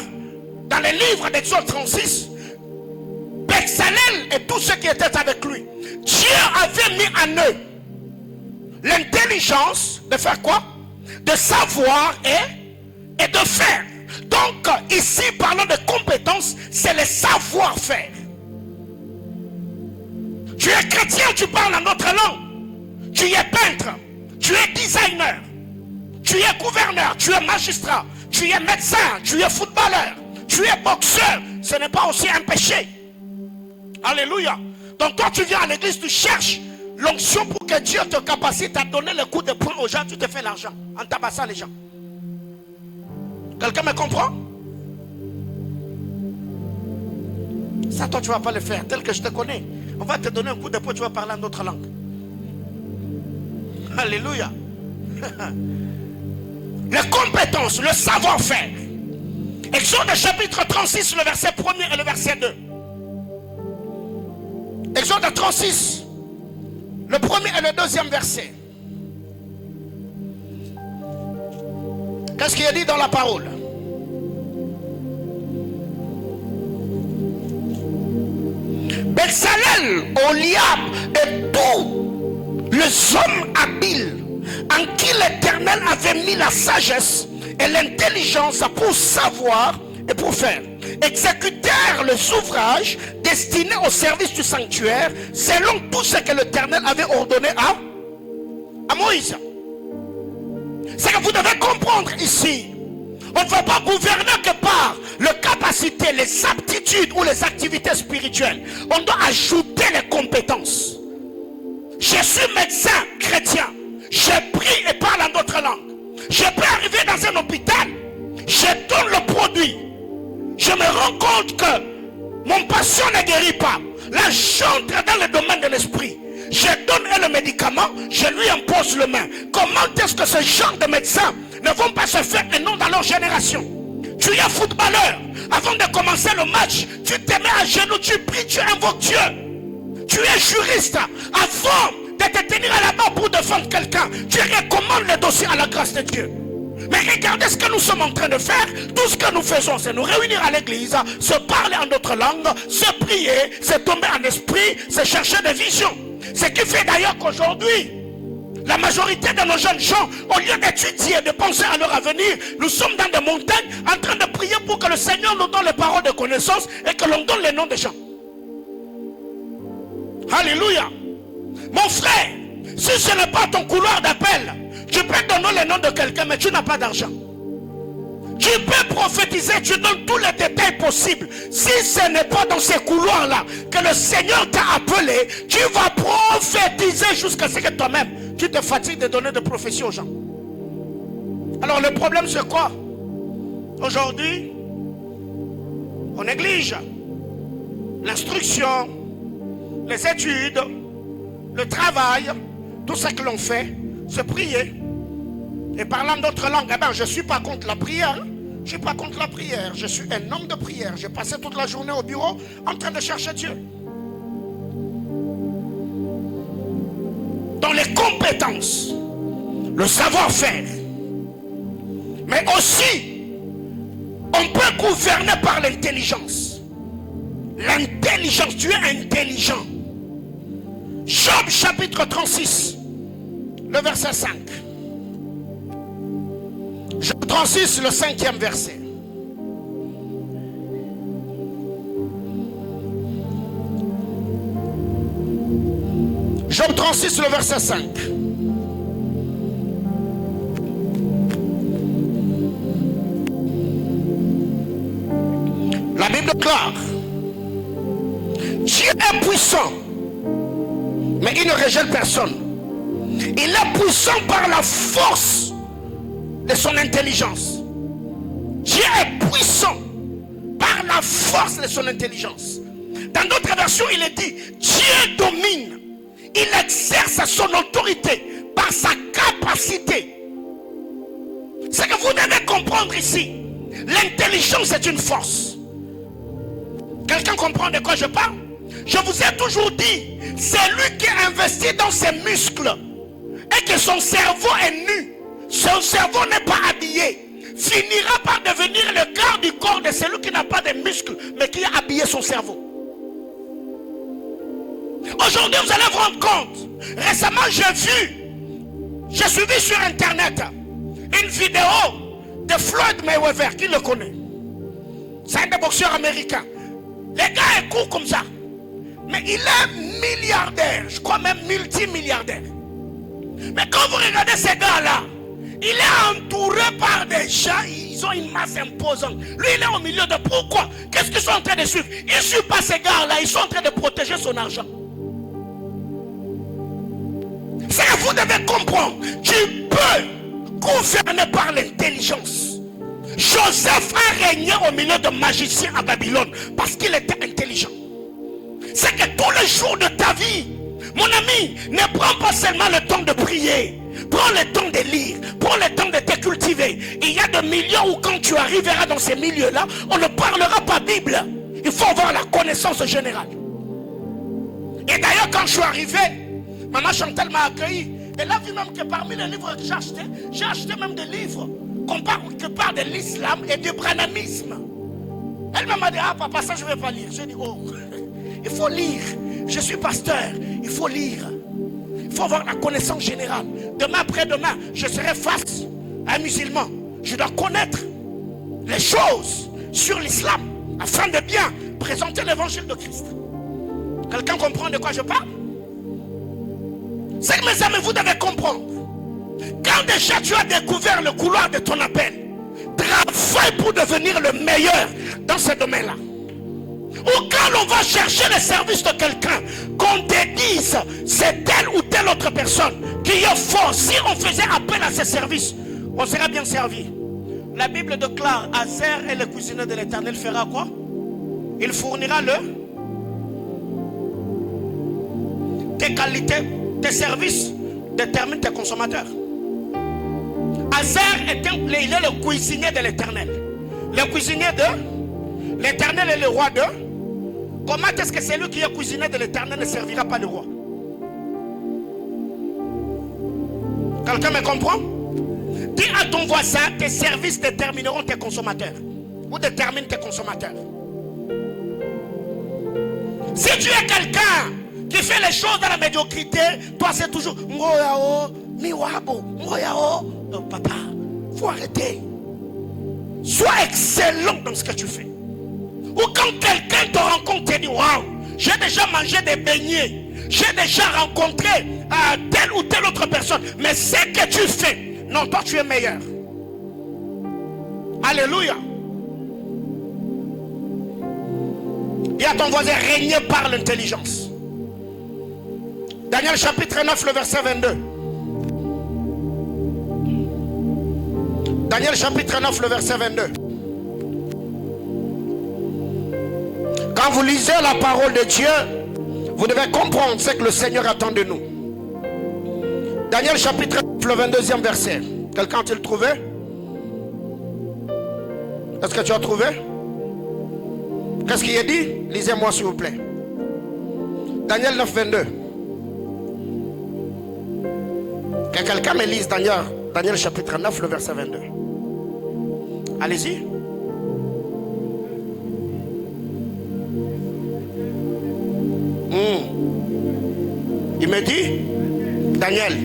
dans les livres d'Exode 36, Bezalel et tous ceux qui étaient avec lui, Dieu avait mis en eux l'intelligence de faire quoi? De savoir et de faire. Donc, ici, parlons de compétences, c'est le savoir-faire. Tu es chrétien, tu parles en notre langue. Tu es peintre, tu es designer, tu es gouverneur, tu es magistrat, tu es médecin, tu es footballeur, tu es boxeur. Ce n'est pas aussi un péché. Alléluia. Donc toi tu viens à l'église, tu cherches l'onction pour que Dieu te capacite à donner le coup de poing aux gens, tu te fais l'argent en tabassant les gens. Quelqu'un me comprend? Ça toi tu ne vas pas le faire, tel que je te connais. On va te donner un coup de poing, tu vas parler en d'autres langues. Alléluia. Les compétences, le savoir-faire. Exode chapitre 36, le verset 1er et le verset 2. Exode 36, le premier et le deuxième verset. Qu'est-ce qu'il a dit dans la parole? Bezalel, Oliab et tous les hommes habiles en qui l'Éternel avait mis la sagesse et l'intelligence pour savoir et pour faire, exécutèrent les ouvrages destinés au service du sanctuaire selon tout ce que l'Éternel avait ordonné à Moïse. C'est que vous devez comprendre ici, on ne va pas gouverner que par les capacités, les aptitudes ou les activités spirituelles. On doit ajouter les compétences. Je suis médecin chrétien, je prie et parle en d'autres langues. Je peux arriver dans un hôpital, je donne le produit. Je me rends compte que mon patient ne guérit pas. Là, j'entre dans le domaine de l'esprit. Je donne le médicament, je lui impose le main. Comment est-ce que ce genre de médecins ne vont pas se faire un nom dans leur génération? Tu es footballeur. Avant de commencer le match, tu te mets à genoux, tu pries, tu invoques Dieu. Tu es juriste. Avant de te tenir à la main pour défendre quelqu'un, tu recommandes le dossier à la grâce de Dieu. Mais regardez ce que nous sommes en train de faire. Tout ce que nous faisons, c'est nous réunir à l'église, se parler en d'autres langues, se prier, se tomber en esprit, se chercher des visions. Ce qui fait d'ailleurs qu'aujourd'hui, la majorité de nos jeunes gens, au lieu d'étudier, de penser à leur avenir, nous sommes dans des montagnes en train de prier pour que le Seigneur nous donne les paroles de connaissance et que l'on donne les noms des gens. Alléluia. Mon frère, si ce n'est pas ton couloir d'appel, tu peux donner le nom de quelqu'un, mais tu n'as pas d'argent. Tu peux prophétiser, tu donnes tous les détails possibles. Si ce n'est pas dans ces couloirs-là que le Seigneur t'a appelé, tu vas prophétiser jusqu'à ce que toi-même, tu te fatigues de donner des prophéties aux gens. Alors le problème c'est quoi? Aujourd'hui, on néglige l'instruction, les études, le travail, tout ce que l'on fait, c'est prier. Et parlant d'autres langues, eh ben, je ne suis pas contre la prière. Je ne suis pas contre la prière. Je suis un homme de prière. J'ai passé toute la journée au bureau en train de chercher Dieu. Dans les compétences, le savoir-faire. Mais aussi, on peut gouverner par l'intelligence. L'intelligence, tu es intelligent. Job chapitre 36, le verset 5. Job 36, le 5e verset. Job 36, le verset 5. La Bible déclare: Dieu est puissant, mais il ne rejette personne. Il est puissant par la force de son intelligence. Dieu est puissant par la force de son intelligence. Dans d'autres versions, il est dit: Dieu domine. Il exerce son autorité par sa capacité. Ce que vous devez comprendre ici, l'intelligence est une force. Quelqu'un comprend de quoi je parle? Je vous ai toujours dit, c'est lui qui investit dans ses muscles et que son cerveau est nu, son cerveau n'est pas habillé, finira par devenir le quart du corps de celui qui n'a pas de muscles mais qui a habillé son cerveau. Aujourd'hui, vous allez vous rendre compte. Récemment, j'ai suivi sur internet une vidéo de Floyd Mayweather, qui le connaît? C'est un des boxeurs américains. Les gars est court comme ça. Mais il est milliardaire, je crois même multimilliardaire. Mais quand vous regardez ces gars-là, il est entouré par des gens, ils ont une masse imposante. Lui, il est au milieu de pourquoi? Qu'est-ce qu'ils sont en train de suivre? Ils ne suivent pas ces gars-là, ils sont en train de protéger son argent. C'est que vous devez comprendre. Tu peux gouverner par l'intelligence. Joseph a régné au milieu de magiciens à Babylone parce qu'il était intelligent. C'est que tous les jours de ta vie, mon ami, ne prends pas seulement le temps de prier. Prends le temps de lire. Prends le temps de te cultiver. Il y a des milieux où quand tu arriveras dans ces milieux-là, on ne parlera pas Bible. Il faut avoir la connaissance générale. Et d'ailleurs, quand je suis arrivé, Maman Chantal m'a accueilli. Elle a vu même que parmi les livres que j'ai acheté même des livres qui parlent de l'islam et du branhamisme. Elle m'a dit, ah papa, ça je ne vais pas lire. J'ai dit, oh, il faut lire. Je suis pasteur, il faut lire. Il faut avoir la connaissance générale. Demain après-demain, je serai face à un musulman. Je dois connaître les choses sur l'islam afin de bien présenter l'évangile de Christ. Quelqu'un comprend de quoi je parle? C'est que mes amis, vous devez comprendre. Quand déjà tu as découvert le couloir de ton appel, travaille pour devenir le meilleur dans ce domaine-là. Ou quand on va chercher les services de quelqu'un, qu'on te dise c'est telle ou telle autre personne qui est fort. Si on faisait appel à ces services, on serait bien servi. La Bible déclare, Azer et le cuisinier de l'Éternel fera quoi? Il fournira tes qualités, tes services déterminent tes consommateurs. Azer il est le cuisinier de l'Éternel. Le cuisinier de l'Éternel est le roi de. Comment est-ce que celui qui est cuisinier de l'Éternel ne servira pas le roi? Quelqu'un me comprend? Dis à ton voisin, tes services détermineront tes consommateurs. Ou déterminent tes consommateurs. Si tu es quelqu'un qui fait les choses dans la médiocrité, toi c'est toujours Ngoyao, Miwabo, Ngoyao. Non, papa, il faut arrêter. Sois excellent dans ce que tu fais. Ou quand quelqu'un te rencontre et dit waouh, j'ai déjà mangé des beignets, j'ai déjà rencontré telle ou telle autre personne, mais ce que tu fais, non, toi tu es meilleur. Alléluia. Et à ton voisin, régner par l'intelligence. Daniel chapitre 9, le verset 22. Daniel chapitre 9, le verset 22. Quand vous lisez la parole de Dieu, vous devez comprendre ce que le Seigneur attend de nous. Daniel chapitre 9, le 22e verset. Quelqu'un a-t-il trouvé? Est-ce que tu as trouvé? Qu'est-ce qu'il est dit? Lisez-moi s'il vous plaît. Daniel 9, 22. Que quelqu'un me lise Daniel chapitre 9, le verset 22. Allez-y. Il me dit, Daniel,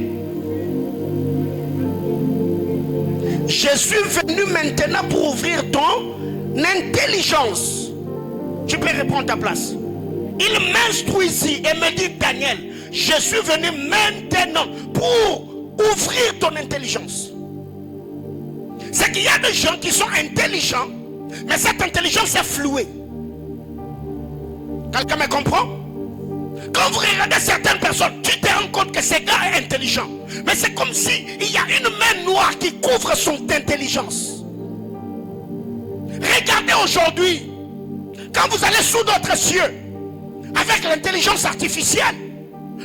je suis venu maintenant pour ouvrir ton intelligence. Tu peux répondre à ta place. Il m'instruisit et me dit, Daniel, je suis venu maintenant pour ouvrir ton intelligence. C'est qu'il y a des gens qui sont intelligents, mais cette intelligence est flouée. Quelqu'un me comprend? Quand vous regardez certaines personnes, tu te rends compte que ce gars est intelligent. Mais c'est comme si il y a une main noire qui couvre son intelligence. Regardez aujourd'hui, quand vous allez sous d'autres cieux, avec l'intelligence artificielle,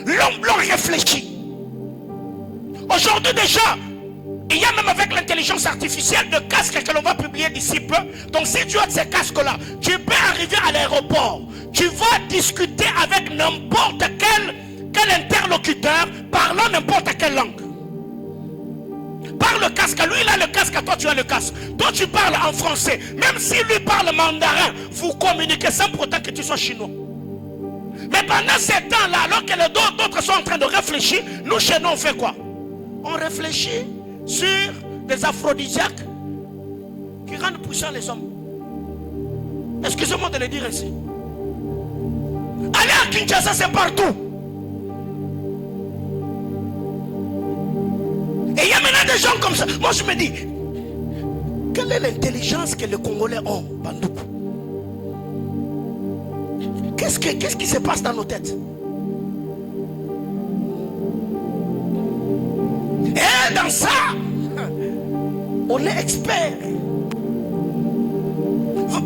l'homme réfléchit. Aujourd'hui déjà, il y a même avec l'intelligence artificielle de casques que l'on va publier d'ici peu. Donc si tu as ces casques-là, tu peux arriver à l'aéroport. Tu vas discuter avec n'importe quel interlocuteur parlant n'importe quelle langue. Par le casque, lui il a le casque, toi tu as le casque. Toi tu parles en français. Même si lui parle mandarin, vous communiquez sans pourtant que tu sois chinois. Mais pendant ces temps-là, alors que les d'autres sont en train de réfléchir, nous chez nous on fait quoi? On réfléchit sur des aphrodisiaques qui rendent puissants les hommes. Excusez-moi de le dire ainsi. Allez à Kinshasa, c'est partout. Et il y a maintenant des gens comme ça. Moi je me dis, quelle est l'intelligence que les Congolais ont, Bandoukou? Qu'est-ce qui se passe dans nos têtes? Et dans ça, on est expert.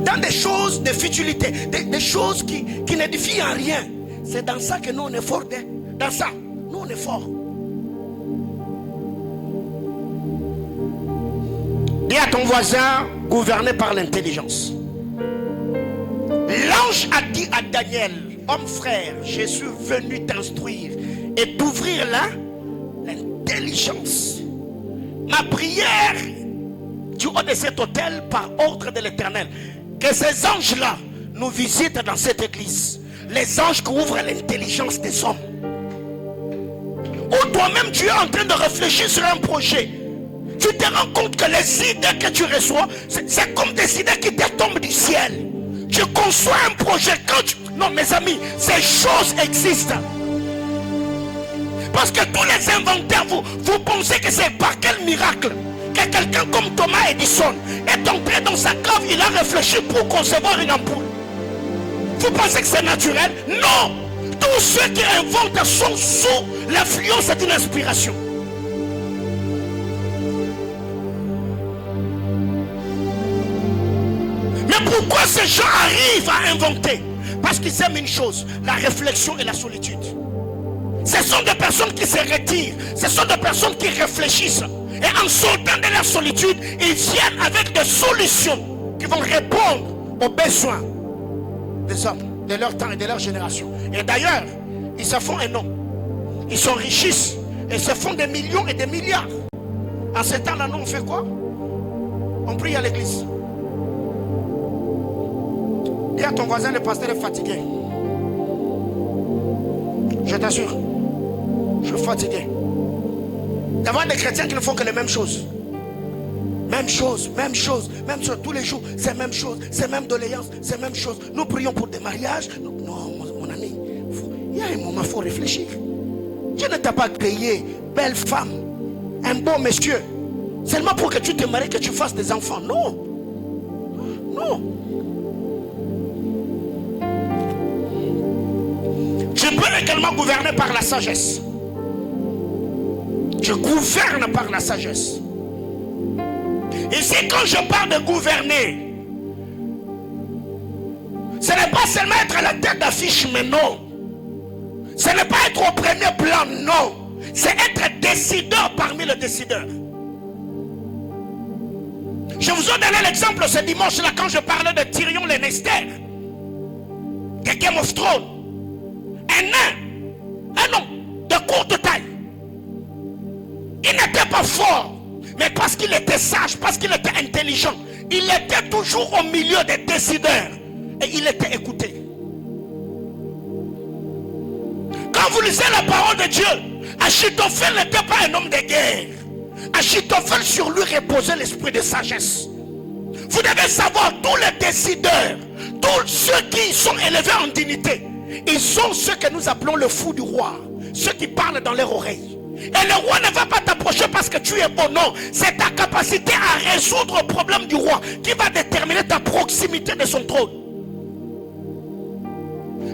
Dans des choses de futilité, des choses qui n'édifient en rien. C'est dans ça que nous on est forts. Dans ça, nous on est forts. Dis à ton voisin, gouverné par l'intelligence. L'ange a dit à Daniel, homme frère, je suis venu t'instruire et t'ouvrir l'intelligence. Ma prière du haut de cet hôtel par ordre de l'Éternel, que ces anges-là nous visitent dans cette église. Les anges qui ouvrent l'intelligence des hommes. Ou toi-même tu es en train de réfléchir sur un projet. Tu te rends compte que les idées que tu reçois, c'est comme des idées qui te tombent du ciel. Tu conçois un projet quand tu... Non mes amis, ces choses existent. Parce que tous les inventaires, vous pensez que c'est par quel miracle que quelqu'un comme Thomas Edison est entré dans sa cave, il a réfléchi pour concevoir une ampoule. Vous pensez que c'est naturel? Non. Tous ceux qui inventent sont sous l'influence d'une inspiration. Mais pourquoi ces gens arrivent à inventer? Parce qu'ils aiment une chose, la réflexion et la solitude. Ce sont des personnes qui se retirent. Ce sont des personnes qui réfléchissent. Et en sortant de leur solitude, ils viennent avec des solutions qui vont répondre aux besoins des hommes, de leur temps et de leur génération. Et d'ailleurs, ils se font un nom. Ils s'enrichissent et se font des millions et des milliards. En ce temps-là, nous, on fait quoi? On prie à l'église. Dis à ton voisin, le pasteur est fatigué. Je t'assure, je suis fatigué d'avoir des chrétiens qui ne font que les mêmes choses. Même chose, même chose, même chose. Tous les jours, c'est même chose, c'est même doléance, c'est même chose. Nous prions pour des mariages. Non, mon ami, il y a un moment, il faut réfléchir. Dieu ne t'a pas créé belle femme, un beau monsieur, seulement pour que tu te maries, que tu fasses des enfants. Non. Non. Tu peux également gouverner par la sagesse. Je gouverne par la sagesse. Ici, quand je parle de gouverner, ce n'est pas seulement être à la tête d'affiche, mais non. Ce n'est pas être au premier plan, non. C'est être décideur parmi les décideurs. Je vous ai donné l'exemple ce dimanche-là quand je parlais de Tyrion Lannister, de Game of Thrones. Un homme de courte taille. Il n'était pas fort, mais parce qu'il était sage, parce qu'il était intelligent, il était toujours au milieu des décideurs et il était écouté. Quand vous lisez la parole de Dieu, Achitophel n'était pas un homme de guerre. Achitophel, sur lui reposait l'esprit de sagesse. Vous devez savoir, tous les décideurs, tous ceux qui sont élevés en dignité, ils sont ceux que nous appelons le fou du roi, ceux qui parlent dans leur oreille. Et le roi ne va pas t'approcher parce que tu es bon, non. C'est ta capacité à résoudre le problème du roi qui va déterminer ta proximité de son trône.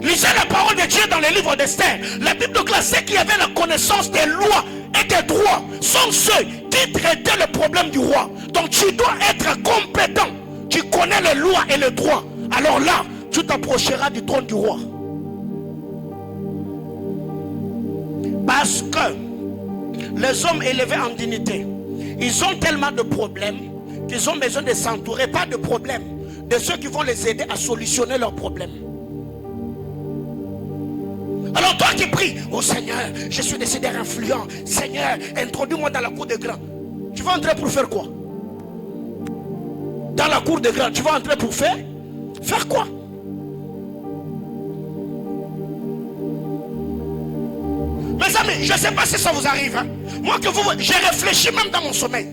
Lisez la parole de Dieu dans le livre d'Esther. La Bible classée qui avait la connaissance des lois et des droits sont ceux qui traitaient le problème du roi. Donc tu dois être compétent. Tu connais les lois et les droits. Alors là, tu t'approcheras du trône du roi. Parce que les hommes élevés en dignité, ils ont tellement de problèmes qu'ils ont besoin de s'entourer, pas de problèmes, de ceux qui vont les aider à solutionner leurs problèmes. Alors toi qui pries, oh Seigneur, je suis décideur influent, Seigneur, introduis-moi dans la cour des grands. Tu vas entrer pour faire quoi? Dans la cour des grands, tu vas entrer pour faire quoi? Mes amis, je ne sais pas si ça vous arrive. Hein? Moi, j'ai réfléchi même dans mon sommeil.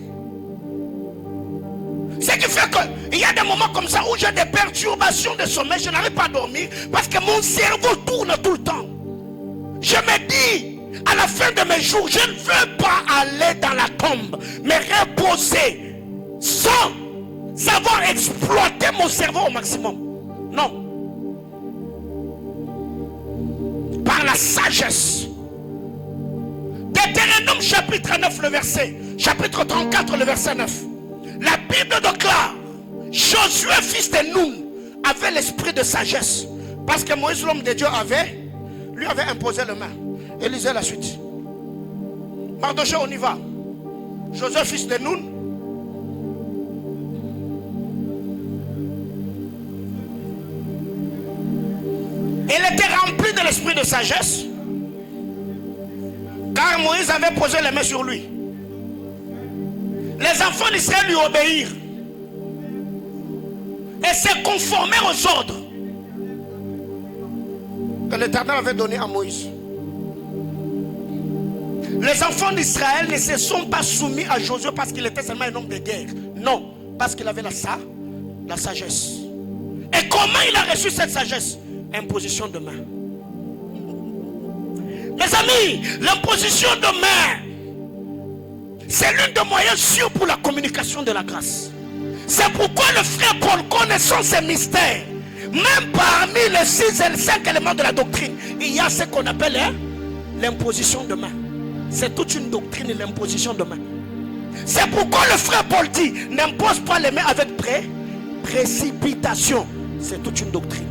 Ce qu'il fait qu'il y a des moments comme ça où j'ai des perturbations de sommeil, je n'arrive pas à dormir parce que mon cerveau tourne tout le temps. Je me dis, à la fin de mes jours, je ne veux pas aller dans la tombe, mais reposer sans savoir exploiter mon cerveau au maximum. Non. Par la sagesse. Deutéronome chapitre 9, le verset, chapitre 34, le verset 9. La Bible déclare, Josué, fils de Nun, avait l'esprit de sagesse. Parce que Moïse, l'homme de Dieu, lui avait imposé le main. Et lisez la suite. Mardochée, on y va. Josué, fils de Nun. Il était rempli de l'esprit de sagesse. Car Moïse avait posé les mains sur lui. Les enfants d'Israël lui obéirent. Et se conformer aux ordres que l'Éternel avait donnés à Moïse. Les enfants d'Israël ne se sont pas soumis à Josué parce qu'il était seulement un homme de guerre. Non, parce qu'il avait la sagesse. Et comment il a reçu cette sagesse? Imposition de main. Mes amis, l'imposition de main, c'est l'une des moyens sûrs pour la communication de la grâce. C'est pourquoi le frère Paul, connaissant ces mystères, même parmi les 6 et les 5 éléments de la doctrine, il y a ce qu'on appelle l'imposition de main. C'est toute une doctrine, l'imposition de main. C'est pourquoi le frère Paul dit, n'impose pas les mains avec précipitation. C'est toute une doctrine.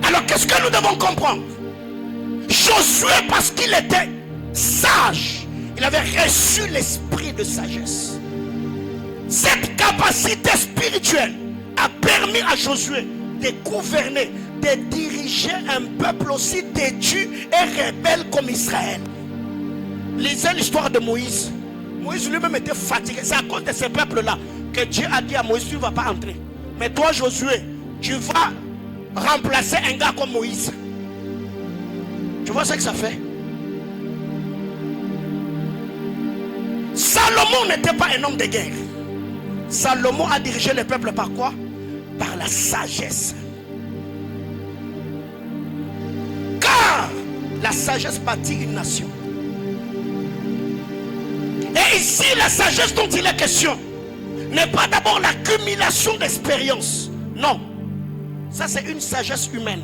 Alors qu'est-ce que nous devons comprendre? Josué, parce qu'il était sage, il avait reçu l'esprit de sagesse. Cette capacité spirituelle a permis à Josué de gouverner, de diriger un peuple aussi têtu et rebelle comme Israël. Lisez l'histoire de Moïse. Moïse lui-même était fatigué. C'est à cause de ce peuple-là que Dieu a dit à Moïse, tu ne vas pas entrer. Mais toi, Josué, tu vas remplacer un gars comme Moïse. Tu vois ce que ça fait? Salomon n'était pas un homme de guerre. Salomon a dirigé le peuple par quoi? Par la sagesse. Car la sagesse bâtit une nation. Et ici, la sagesse dont il est question n'est pas d'abord l'accumulation d'expériences. Non. Ça, c'est une sagesse humaine.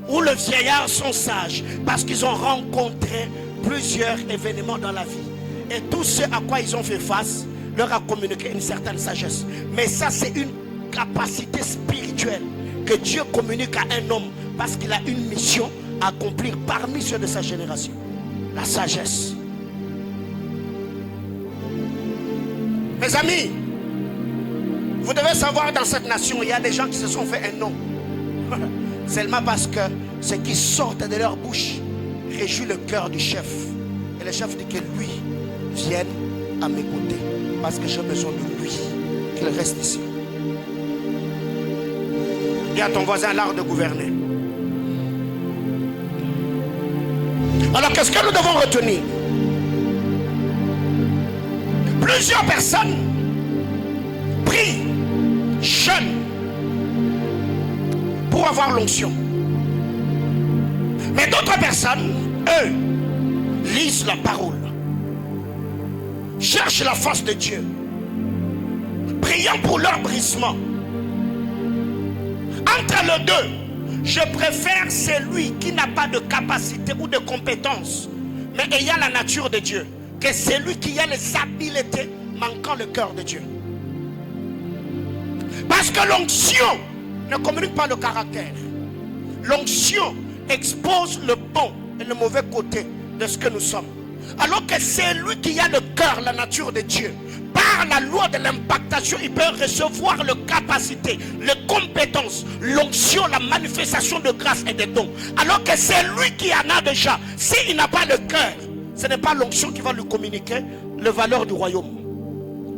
Où les vieillards sont sages parce qu'ils ont rencontré plusieurs événements dans la vie. Et tout ce à quoi ils ont fait face leur a communiqué une certaine sagesse. Mais ça, c'est une capacité spirituelle que Dieu communique à un homme parce qu'il a une mission à accomplir parmi ceux de sa génération. La sagesse. Mes amis, vous devez savoir, dans cette nation, il y a des gens qui se sont fait un nom. Seulement parce que ce qui sort de leur bouche réjouit le cœur du chef. Et le chef dit que lui vienne à mes côtés. Parce que j'ai besoin de lui. Qu'il reste ici. Dis à ton voisin l'art de gouverner. Alors qu'est-ce que nous devons retenir? Plusieurs personnes prient, jeûnent pour avoir l'onction. Mais d'autres personnes, eux, lisent la parole, cherchent la face de Dieu, priant pour leur brisement. Entre les deux, je préfère celui qui n'a pas de capacité ou de compétence, mais ayant la nature de Dieu, que celui qui a les habiletés manquant le cœur de Dieu. Parce que l'onction ne communique pas le caractère. L'onction expose le bon et le mauvais côté de ce que nous sommes. Alors que c'est lui qui a le cœur, la nature de Dieu. Par la loi de l'impactation, il peut recevoir les capacités, les compétences, l'onction, la manifestation de grâce et de dons. Alors que c'est lui qui en a déjà. S'il n'a pas le cœur, ce n'est pas l'onction qui va lui communiquer les valeurs du royaume.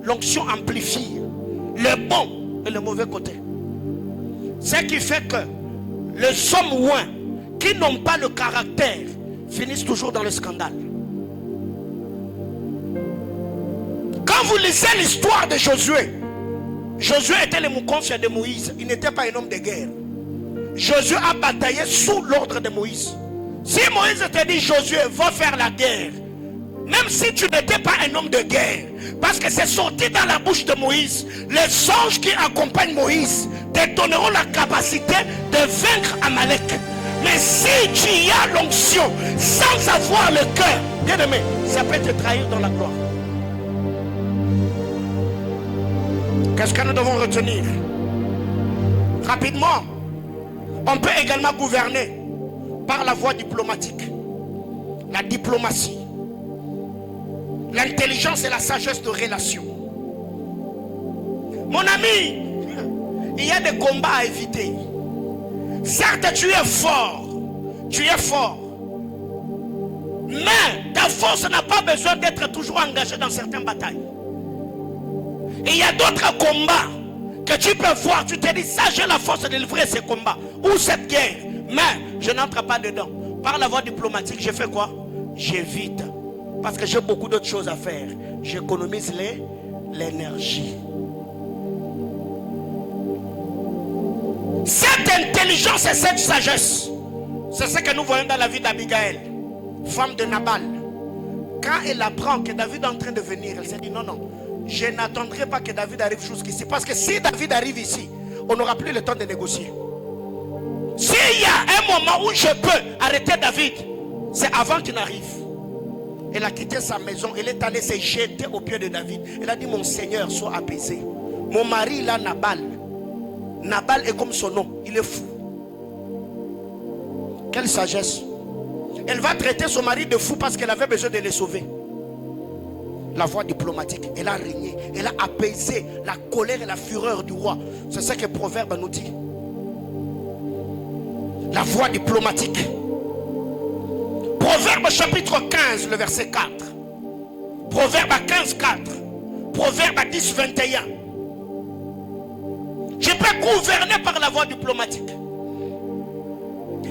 L'onction amplifie le bon et le mauvais côté. Ce qui fait que les hommes loin qui n'ont pas le caractère finissent toujours dans le scandale. Quand Quand vous lisez l'histoire de Josué, Josué était le moukonfia de Moïse. Il n'était pas un homme de guerre. Josué a bataillé sous l'ordre de Moïse. Si Moïse te dit Josué va faire la guerre, même si tu n'étais pas un homme de guerre, parce que c'est sorti dans la bouche de Moïse, les anges qui accompagnent Moïse te donneront la capacité de vaincre Amalek. Mais si tu as l'onction sans avoir le cœur, bien aimé, ça peut te trahir dans la gloire. Qu'est-ce que nous devons retenir? Rapidement, on peut également gouverner par la voie diplomatique. La diplomatie, l'intelligence et la sagesse de relation. Mon ami, il y a des combats à éviter. Certes, tu es fort, mais ta force n'a pas besoin d'être toujours engagée dans certaines batailles. Et il y a d'autres combats que tu peux voir, tu te dis, ça j'ai la force de livrer ces combats ou cette guerre, mais je n'entre pas dedans. Par la voie diplomatique, je fais quoi? J'évite, parce que j'ai beaucoup d'autres choses à faire. J'économise l'énergie. Cette intelligence et cette sagesse, c'est ce que nous voyons dans la vie d'Abigaël, femme de Nabal. Quand elle apprend que David est en train de venir, elle s'est dit non, je n'attendrai pas que David arrive jusqu'ici. Parce que si David arrive ici, on n'aura plus le temps de négocier. S'il y a un moment où je peux arrêter David, c'est avant qu'il n'arrive. Elle a quitté sa maison, elle est allée se jeter aux pieds de David. Elle a dit, mon Seigneur, sois apaisé. Mon mari, là, Nabal. Nabal est comme son nom, il est fou. Quelle sagesse. Elle va traiter son mari de fou parce qu'elle avait besoin de le sauver. La voie diplomatique, elle a régné, elle a apaisé la colère et la fureur du roi. C'est ce que Proverbe nous dit. La voie diplomatique. Proverbe chapitre 15, le verset 4. Proverbe 15, 4. Proverbe 10, 21. Je peux gouverner par la voie diplomatique.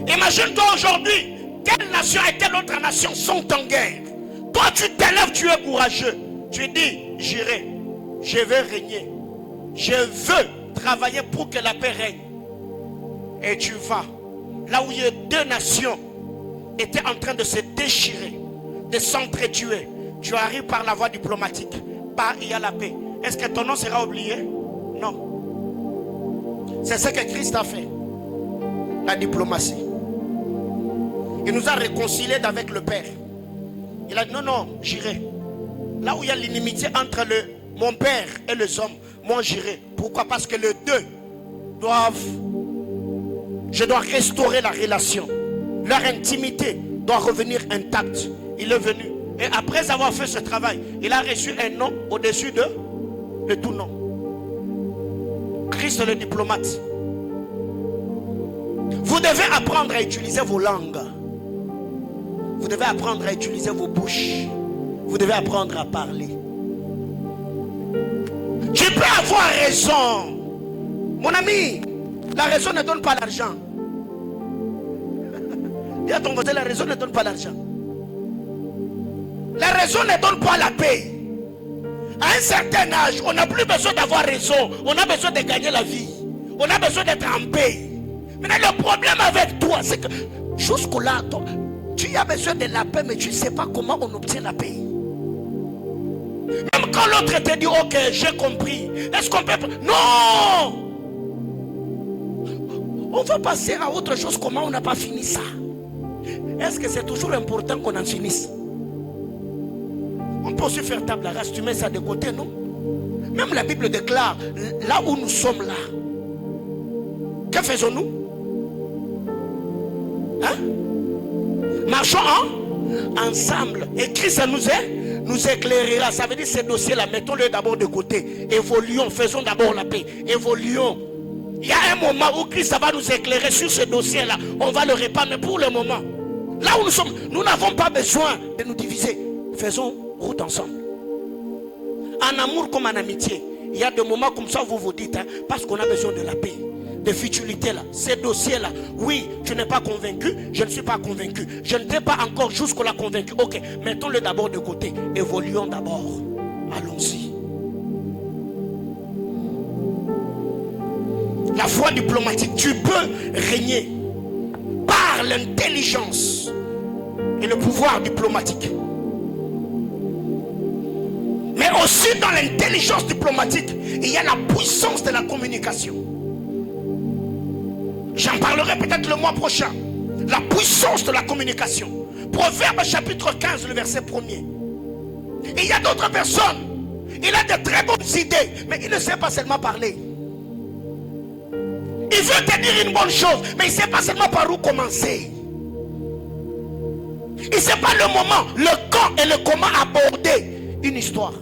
Imagine-toi aujourd'hui, quelle nation et quelle autre nation sont en guerre. Toi tu t'élèves, tu es courageux. Tu dis, j'irai, je vais régner. Je veux travailler pour que la paix règne. Et tu vas là où il y a deux nations étaient en train de se déchirer, de s'entretuer. Tu arrives par la voie diplomatique. Bah, il y a la paix. Est-ce que ton nom sera oublié? Non. C'est ce que Christ a fait. La diplomatie. Il nous a réconciliés avec le Père. Il a dit non, j'irai. Là où il y a l'inimitié entre mon Père et les hommes, moi j'irai. Pourquoi? Parce que les deux je dois restaurer la relation. Leur intimité doit revenir intacte. Il est venu. Et après avoir fait ce travail, il a reçu un nom au-dessus de tout nom. Christ le diplomate. Vous devez apprendre à utiliser vos langues. Vous devez apprendre à utiliser vos bouches. Vous devez apprendre à parler. Tu peux avoir raison. Mon ami, la raison ne donne pas l'argent. Dis à ton voisin, la raison ne donne pas l'argent. La raison ne donne pas la paix. À un certain âge, on n'a plus besoin d'avoir raison. On a besoin de gagner la vie. On a besoin d'être en paix. Maintenant, le problème avec toi, c'est que jusque-là, tu as besoin de la paix, mais tu ne sais pas comment on obtient la paix. Même quand l'autre te dit, ok, j'ai compris. Est-ce qu'on peut... Non! On va passer à autre chose. Comment on n'a pas fini ça? Est-ce que c'est toujours important qu'on en finisse? On peut aussi faire table rase. Tu mets ça de côté, non? Même la Bible déclare, là où nous sommes là, que faisons-nous? Hein? Marchons ensemble. Et Christ nous éclairera. Ça veut dire ces dossiers-là, mettons-le d'abord de côté. Évoluons, faisons d'abord la paix. Évoluons. Il y a un moment où Christ va nous éclairer sur ce dossier-là. On va le répandre, mais pour le moment, là où nous sommes, nous n'avons pas besoin de nous diviser. Faisons route ensemble. En amour comme en amitié. Il y a des moments comme ça où vous vous dites, hein, parce qu'on a besoin de la paix. De futilité là, ces dossiers là, oui, tu n'es pas convaincu, je ne suis pas convaincu, je ne t'ai pas encore jusqu'à la convaincu. Ok, mettons-le d'abord de côté, évoluons d'abord, allons-y. La voie diplomatique, tu peux régner par l'intelligence et le pouvoir diplomatique. Mais aussi dans l'intelligence diplomatique, il y a la puissance de la communication. J'en parlerai peut-être le mois prochain. La puissance de la communication. Proverbe chapitre 15, le verset 1er. Il y a d'autres personnes. Il a de très bonnes idées, mais il ne sait pas seulement parler. Il veut te dire une bonne chose, mais il ne sait pas seulement par où commencer. Il ne sait pas le moment, le quand et le comment aborder une histoire.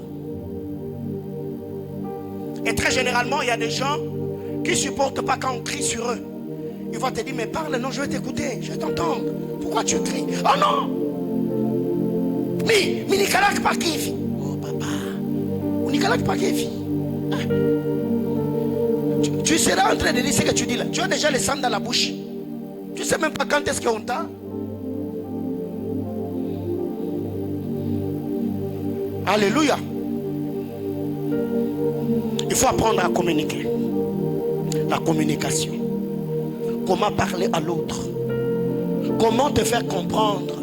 Et très généralement, il y a des gens qui ne supportent pas quand on crie sur eux. Ils vont te dire, mais parle, non, je vais t'écouter, je vais t'entendre. Pourquoi tu cries? Oh non! Mais Nicolas pas qui vit. Oh papa, Nicolas pas qui vit. Tu seras en train de dire ce que tu dis là. Tu as déjà le sang dans la bouche. Tu ne sais même pas quand est-ce qu'on t'a. Alléluia. Il faut apprendre à communiquer. La communication. Comment parler à l'autre. Comment te faire comprendre.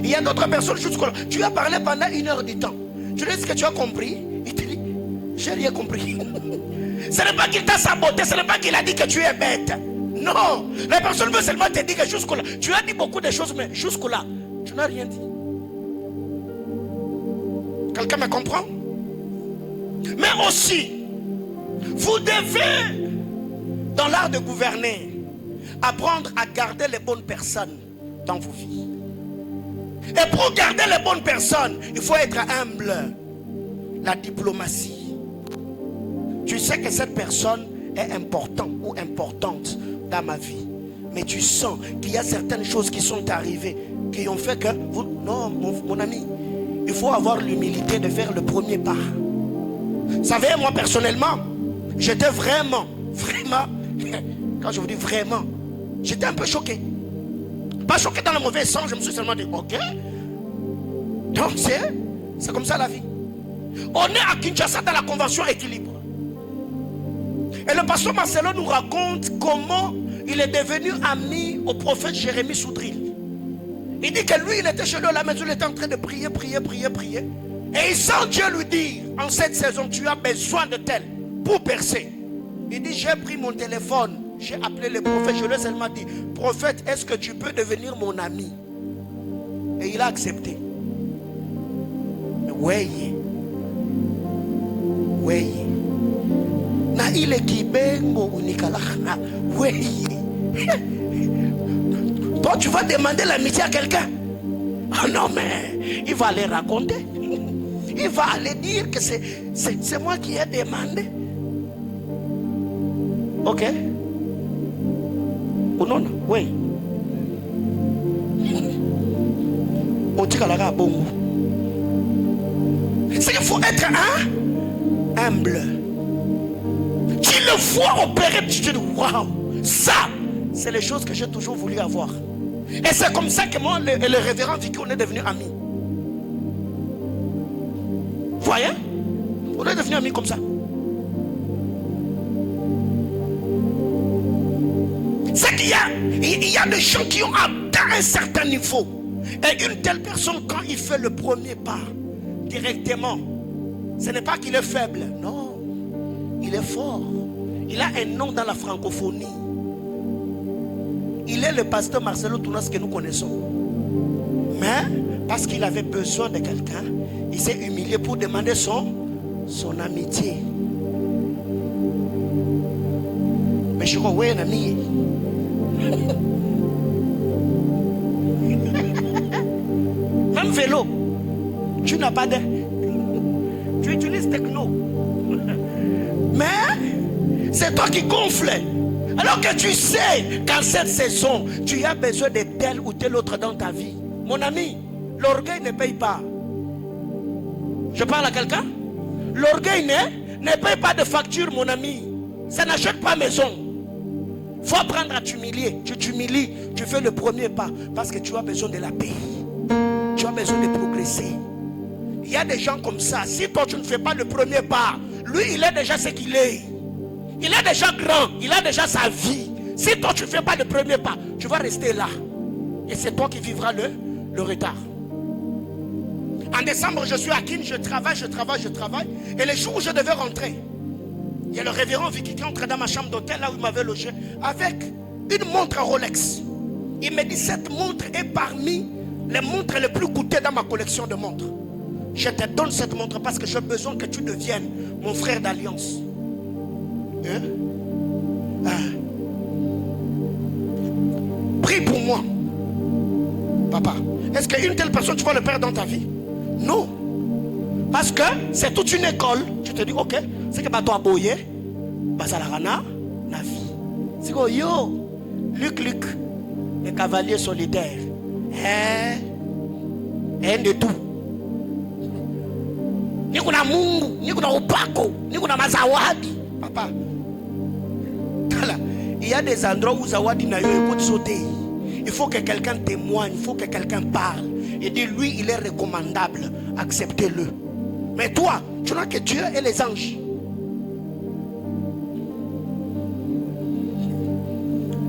Il y a d'autres personnes jusqu'à. Tu as parlé pendant 1 heure du temps. Tu dis ce que tu as compris. Il te dit, j'ai rien compris. Ce n'est pas qu'il t'a saboté, ce n'est pas qu'il a dit que tu es bête. Non, la personne veut seulement te dire que jusque-là, tu as dit beaucoup de choses, mais jusque-là, tu n'as rien dit. Quelqu'un me comprend? Mais aussi, vous devez, dans l'art de gouverner, apprendre à garder les bonnes personnes dans vos vies. Et pour garder les bonnes personnes, il faut être humble. La diplomatie. Tu sais que cette personne est importante ou importante dans ma vie. Mais tu sens qu'il y a certaines choses qui sont arrivées, qui ont fait que... Non, mon ami, il faut avoir l'humilité de faire le premier pas. Vous savez, moi personnellement, j'étais vraiment, quand je vous dis vraiment, j'étais un peu choqué. Pas choqué dans le mauvais sens, je me suis seulement dit, ok. Donc c'est comme ça la vie. On est à Kinshasa dans la convention équilibre. Et le pasteur Marcelo nous raconte comment il est devenu ami au prophète Jérémie Soudril. Il dit que lui, il était chez lui à la maison, il était en train de prier. Et il sent Dieu lui dire, en cette saison, tu as besoin de tel pour percer. Il dit, j'ai pris mon téléphone, j'ai appelé le prophète, je lui ai seulement dit, prophète, est-ce que tu peux devenir mon ami? Et il a accepté. Oui. Na ile kibengo unikala. Oui. Toi, tu vas demander l'amitié à quelqu'un. Oh non, mais il va aller raconter. Il va aller dire que c'est moi qui ai demandé. Ok. Ou non, oui. On dit qu'à la bongo. C'est qu'il faut être humble. Tu le vois opérer, tu te dis waouh, ça, c'est les choses que j'ai toujours voulu avoir. Et c'est comme ça que moi et le révérend Vicky, on est devenus amis. Voyez, on est devenus amis comme ça. C'est qu'il y a des gens qui ont atteint un certain niveau. Et une telle personne, quand il fait le premier pas, directement, ce n'est pas qu'il est faible, non, il est fort. Il a un nom dans la francophonie. Il est le pasteur Marcelo Tounas que nous connaissons. Mais parce qu'il avait besoin de quelqu'un, il s'est humilié pour demander son amitié. Mais je crois, oui, un ami. Même vélo, tu n'as pas de... Tu utilises techno. Mais c'est toi qui gonfles. Alors que tu sais qu'en cette saison, tu as besoin de tel ou tel autre dans ta vie. Mon ami, l'orgueil ne paye pas. Je parle à quelqu'un? L'orgueil ne paye pas de facture, mon ami. Ça n'achète pas maison. Il faut apprendre à t'humilier. Tu t'humilies, tu fais le premier pas parce que tu as besoin de la paix. Tu as besoin de progresser. Il y a des gens comme ça. Si toi tu ne fais pas le premier pas, lui il est déjà ce qu'il est. Il est déjà grand, il a déjà sa vie. Si toi tu ne fais pas le premier pas, tu vas rester là. Et c'est toi qui vivras le retard. En décembre, je suis à Kin, je travaille. Et les jours où je devais rentrer, il y a le révérend Vicky qui entre dans ma chambre d'hôtel, là où il m'avait logé, avec une montre Rolex. Il me dit, cette montre est parmi les montres les plus coûteuses dans ma collection de montres. Je te donne cette montre parce que j'ai besoin que tu deviennes mon frère d'alliance. Hein? Prie pour moi. Papa, est-ce qu'une telle personne, tu vas le perdre dans ta vie? Non. Parce que c'est toute une école. Tu te dis, ok, c'est que toi boye, basalarana, na vie. C'est que yo, Luc, le cavalier solitaire. De tout. Ni kuna Mungu, ni kuna upako, ni kuna mazawadi. Papa, il y a des endroits où zawadi n'a eu écoute sauter. Il faut que quelqu'un témoigne, il faut que quelqu'un parle. Et dit, lui, il est recommandable. Acceptez-le. Mais toi, tu n'as que Dieu et les anges.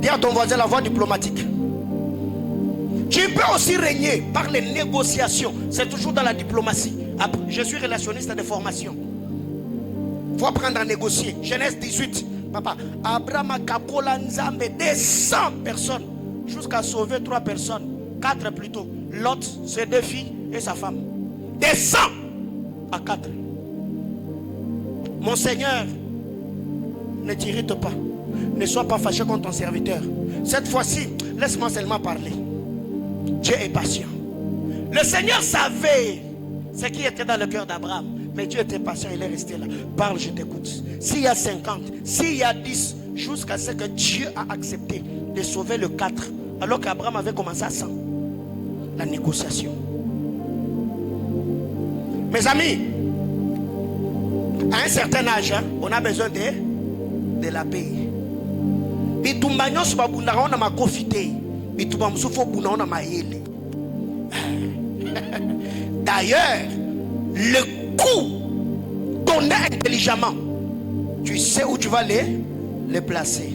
Dis à ton voisin la voie diplomatique. Tu peux aussi régner par les négociations. C'est toujours dans la diplomatie. Je suis relationniste de formation. Il faut apprendre à négocier. Genèse 18. Papa, Abraham a kakola nzambe des 100 personnes. Jusqu'à sauver 3 personnes. 4 plutôt. Lot, ses 2 filles et sa femme. Des 100 à 4. Mon Seigneur, ne t'irrite pas. Ne sois pas fâché contre ton serviteur. Cette fois-ci, laisse-moi seulement parler. Dieu est patient. Le Seigneur savait ce qui était dans le cœur d'Abraham. Mais Dieu était patient, il est resté là. Parle, je t'écoute. S'il y a 50, s'il y a 10, jusqu'à ce que Dieu a accepté de sauver le 4, alors qu'Abraham avait commencé à 100. La négociation. Mes amis, à un certain âge, on a besoin de la paix. D'ailleurs, le coup donné intelligemment, tu sais où tu vas les placer.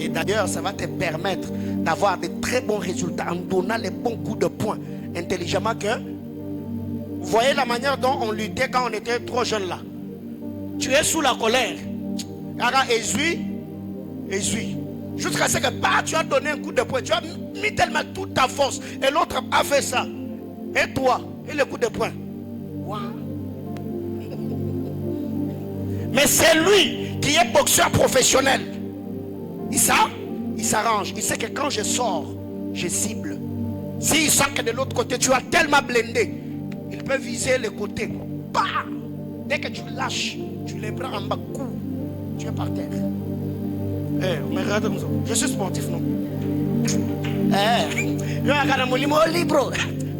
Et d'ailleurs, ça va te permettre d'avoir de très bons résultats en donnant les bons coups de poing intelligemment que... Vous voyez la manière dont on luttait quand on était trop jeune là. Tu es sous la colère. Essuie. Jusqu'à ce que tu as donné un coup de poing. Tu as mis tellement toute ta force. Et l'autre a fait ça. Et toi, et le coup de poing. Wow. Mais c'est lui qui est boxeur professionnel. Il s'arrange. Il sait que quand je sors, je cible. S'il sent que de l'autre côté, tu as tellement blindé, il peut viser le côté. Bah! Dès que tu lâches, tu les prends en bas, coup, tu es par terre. Je suis sportif, non? Je regarde mon libre.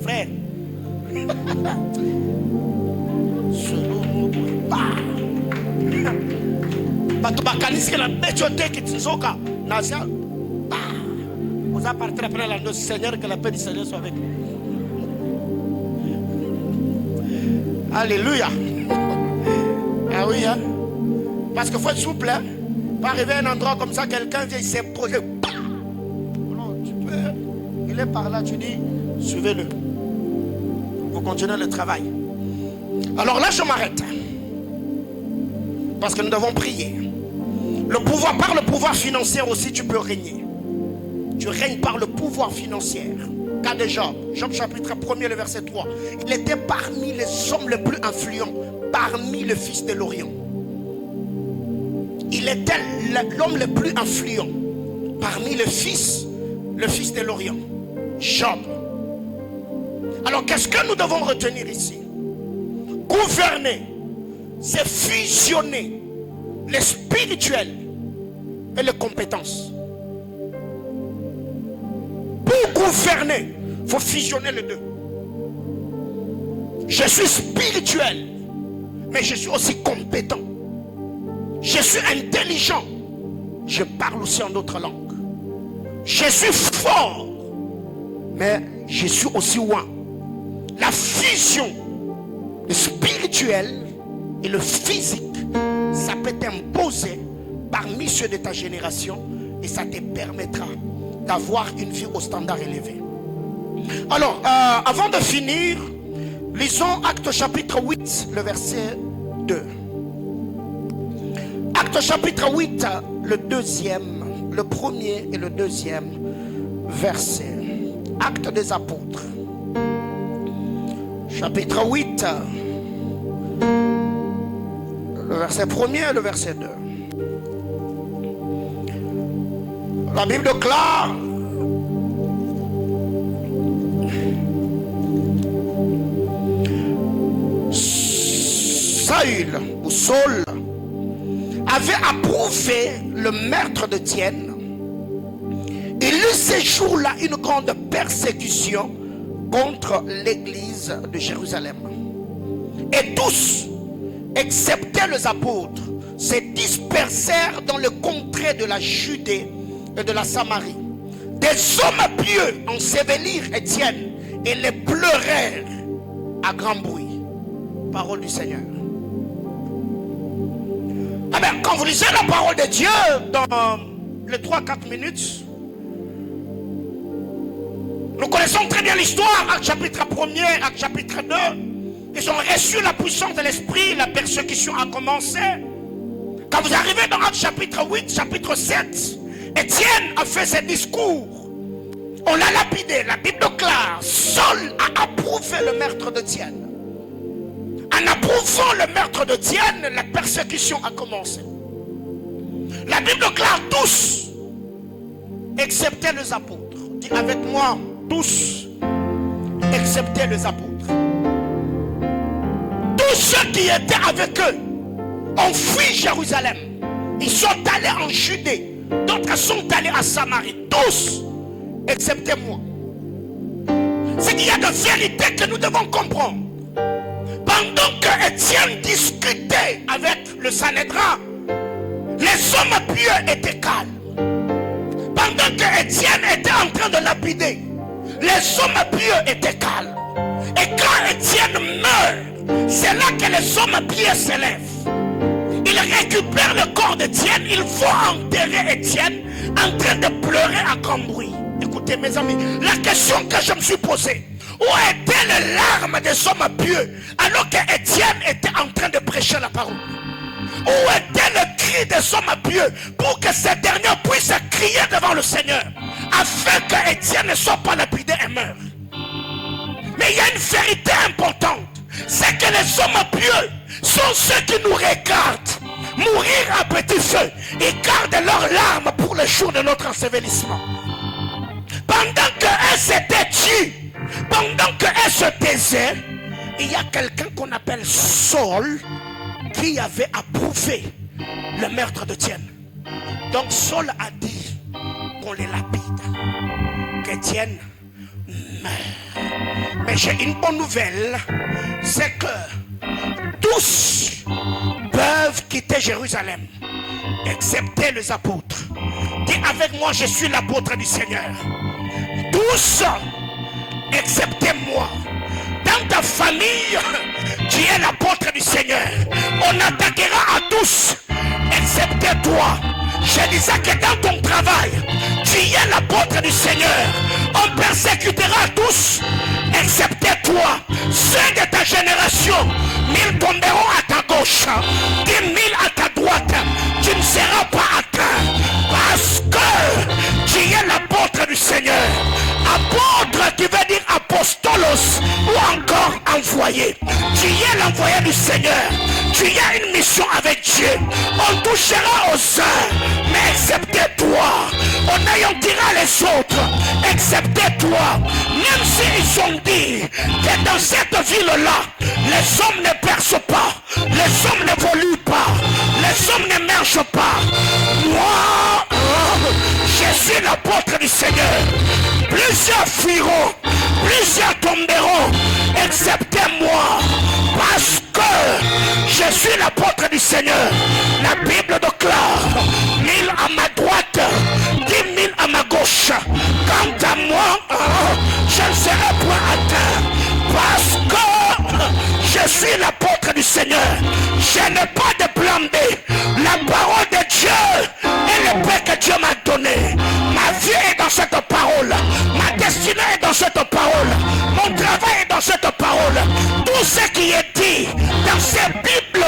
Frère. Vous appartenez après la noce, Seigneur, que la paix du Seigneur soit avec nous. Alléluia. Ah oui, hein? Parce qu'il faut être souple, hein? Pas arriver à un endroit comme ça, quelqu'un vient s'imposer. Non, tu peux. Il est par là, tu dis, suivez-le. Vous continuez le travail. Alors là, je m'arrête. Parce que nous devons prier. Le pouvoir, par le pouvoir financier aussi, tu peux régner. Tu règnes par le pouvoir financier. Cas de Job, Job chapitre 1er, le verset 3. Il était parmi les hommes les plus influents, parmi le fils de l'Orient. Il était l'homme le plus influent, parmi le fils de l'Orient. Job. Alors qu'est-ce que nous devons retenir ici? Gouverner, c'est fusionner le spirituel et les compétences. Pour gouverner, il faut fusionner les deux. Je suis spirituel, mais je suis aussi compétent. Je suis intelligent, je parle aussi en d'autres langues. Je suis fort, mais je suis aussi loin. La fusion du spirituel et le physique, ça peut t'imposer parmi ceux de ta génération et ça te permettra d'avoir une vie au standard élevé. Alors, avant de finir, lisons Actes chapitre 8, le verset 2. Actes chapitre 8, le premier et le deuxième verset. Actes des apôtres. Chapitre 8, le verset 1er et le verset 2. La Bible déclare: Saul avait approuvé le meurtre d'Étienne. Il eut ces jours-là une grande persécution contre l'église de Jérusalem. Et tous, excepté les apôtres, se dispersèrent dans le contrée de la Judée et de la Samarie. Des hommes pieux ensevelirent Étienne et les pleurèrent à grand bruit. Parole du Seigneur. Ah ben, quand vous lisez la parole de Dieu dans les 3-4 minutes, nous connaissons très bien l'histoire. Acte chapitre 1er, Acte chapitre 2. Ils ont reçu la puissance de l'esprit, la persécution a commencé. Quand vous arrivez dans Acte chapitre 8, chapitre 7, Étienne a fait ses discours. On l'a lapidé. La Bible déclare: Saul a approuvé le meurtre d'Étienne. En approuvant le meurtre d'Étienne, la persécution a commencé. La Bible déclare: tous, excepté les apôtres. Dis avec moi: tous, excepté les apôtres. Tous ceux qui étaient avec eux ont fui Jérusalem. Ils sont allés en Judée. D'autres sont allés à Samarie. Tous, excepté moi. C'est qu'il y a de vérités que nous devons comprendre. Pendant que Étienne discutait avec le Sanhédrin, les hommes pieux étaient calmes. Pendant que Étienne était en train de lapider, les hommes pieux étaient calmes. Et quand Étienne meurt, c'est là que les hommes pieux s'élèvent. Ils récupèrent le corps d'Étienne, ils vont enterrer Étienne en train de pleurer à grand bruit. Écoutez mes amis, la question que je me suis posée: où étaient les larmes des hommes pieux alors qu'Étienne était en train de prêcher la parole? Où était le cri des hommes pieux pour que ces derniers puissent crier devant le Seigneur afin qu'Étienne ne soit pas lapidé et meure? Mais il y a une vérité importante, c'est que les hommes pieux sont ceux qui nous regardent mourir à petit feu et gardent leurs larmes pour le jour de notre ensevelissement. Pendant qu'elles s'étaient tues, pendant qu'elles se taisaient, il y a quelqu'un qu'on appelle Saul qui avait approuvé le meurtre d'Étienne. Donc Saul a dit qu'on les lapide, qu'Étienne meurt. Mais j'ai une bonne nouvelle, c'est que tous peuvent quitter Jérusalem, excepté les apôtres. Dis avec moi: je suis l'apôtre du Seigneur. Tous, excepté moi. Dans ta famille, tu es l'apôtre du Seigneur. On attaquera à tous, excepté toi. Je disais que dans ton travail, tu es l'apôtre du Seigneur. On persécutera tous, excepté toi. Ceux de ta génération, 1000 tomberont à ta gauche, 10 000 à ta droite. Tu ne seras pas atteint parce que tu es l'apôtre du Seigneur. Apôtre qui veut dire apostolos ou encore envoyé. Tu es l'envoyé du Seigneur. Tu as une mission avec Dieu. On touchera aux uns, mais excepté toi. On anéantira les autres, excepté toi. Même s'ils ont dit que dans cette ville-là, les hommes ne percent pas, les hommes n'évoluent pas, les hommes n'émergent pas. Moi, je suis l'apôtre du Seigneur. Plusieurs fuiront, plusieurs tomberont, excepté moi, parce que je suis l'apôtre du Seigneur. La Bible déclare: 1000 à ma droite, 10 000 à ma gauche. Quant à moi, je ne serai point atteint, parce que je suis l'apôtre du Seigneur. Je n'ai pas de plan B. La parole de Dieu dans cette parole. Ma destinée est dans cette parole. Mon travail est dans cette parole. Tout ce qui est dit dans cette Bible,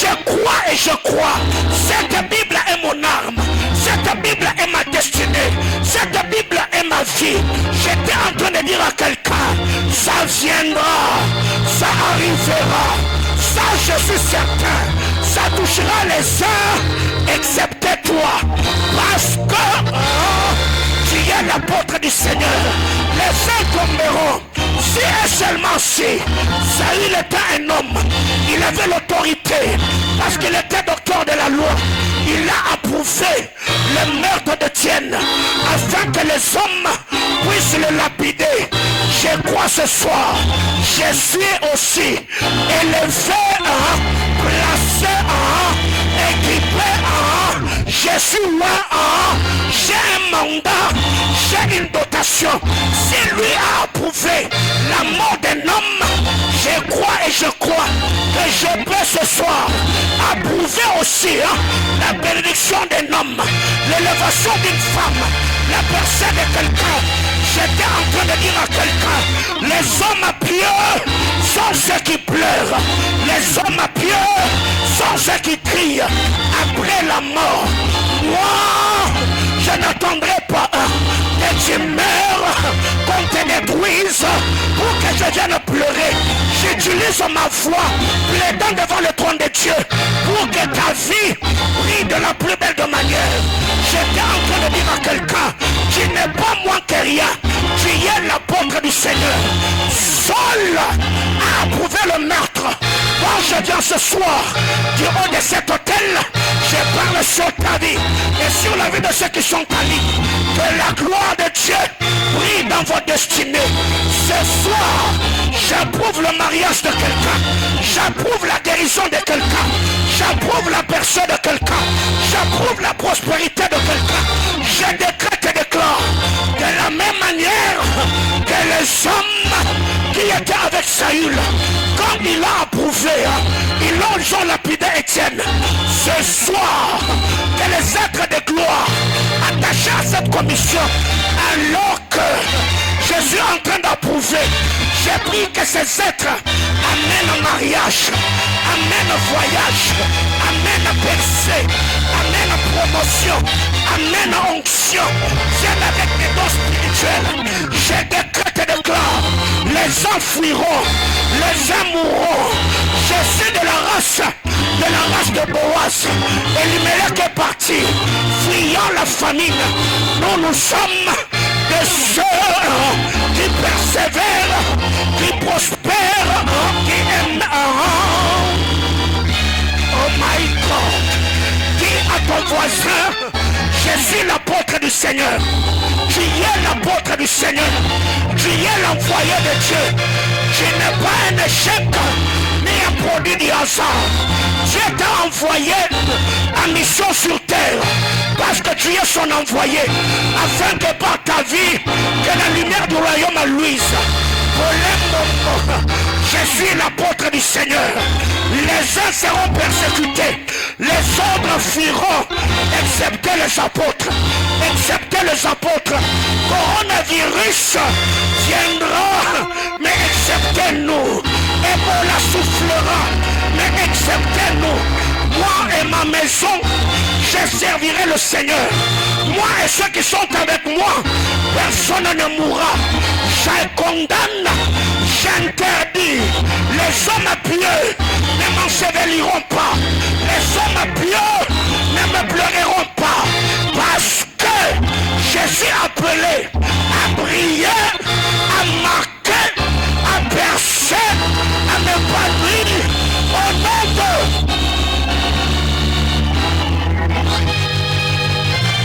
je crois et je crois. Cette Bible est mon arme. Cette Bible est ma destinée. Cette Bible est ma vie. J'étais en train de dire à quelqu'un, ça viendra, ça arrivera. Ça, je suis certain. Ça touchera les uns, excepté toi. Parce que tu es l'apôtre du Seigneur. Les uns tomberont. Si et seulement si Saül était un homme, il avait l'autorité parce qu'il était docteur de la loi. Il a approuvé le meurtre d'Étienne afin que les hommes puissent le lapider. Je crois ce soir, je suis aussi élevé, placé, équipé, je suis là, j'ai un mandat, j'ai une dotation. Si lui a approuvé la mort d'un homme, je crois et je crois que je peux ce soir approuver aussi la bénédiction d'un homme, l'élévation d'une femme, la personne de quelqu'un. J'étais en train de dire à quelqu'un, les hommes pieux sont ceux qui pleurent, les hommes pieux sont ceux qui crient après la mort. Moi, je n'attendrai pas que tu meurs, qu'on te détruise pour que je vienne pleurer. J'utilise ma voix plaidant devant le trône de Dieu pour que ta vie brille de la plus belle de manière. J'étais en train de dire à quelqu'un, tu n'es pas moins que rien, tu es l'apôtre du Seigneur. Seul a approuvé le meurtre. Quand je viens ce soir du haut de cet hôtel, je parle sur ta vie et sur la vie de ceux qui sont à lui. Que la gloire de Dieu brille dans votre destinée. Ce soir, j'approuve le mariage de quelqu'un. J'approuve la guérison de quelqu'un. J'approuve la personne de quelqu'un. J'approuve la prospérité de quelqu'un. Je décrète et déclare de la même manière que les hommes qui étaient avec Saül, quand il a approuvé, ils ont lapidé Étienne. Ce soir, que les êtres de gloire attachés à cette commission, alors que je suis en train d'approuver, j'ai pris que ces êtres amènent un mariage, amènent un voyage, amènent un percée, amènent une promotion, amènent une onction, viennent avec des dons spirituels. Je décrète et déclare, les uns fuiront, les uns mourront. Je suis de la race de Boaz. Elimelech est parti, fuyant la famine. Nous sommes des sœurs qui persévèrent, qui prospèrent, qui aiment. Oh my God. Dis à ton voisin, je suis l'apôtre du Seigneur. Tu es l'apôtre du Seigneur. Tu es l'envoyé de Dieu. Tu n'es pas un échec ni un produit du hasard. Dieu t'a envoyé en mission sur terre parce que tu es son envoyé, afin que par ta vie, que la lumière du royaume luise. Je suis l'apôtre du Seigneur. Les uns seront persécutés, les autres fuiront, excepté les apôtres. Excepté les apôtres. Coronavirus viendra, mais excepté nous. Ebola soufflera, mais excepté nous. Moi et ma maison, je servirai le Seigneur. Moi et ceux qui sont avec moi, personne ne mourra. Je condamne, j'interdis. Les hommes pieux ne m'enseveliront pas. Les hommes pieux ne me pleureront pas. Parce que je suis appelé à briller, à marquer, à percer, à m'épanouir au nom de...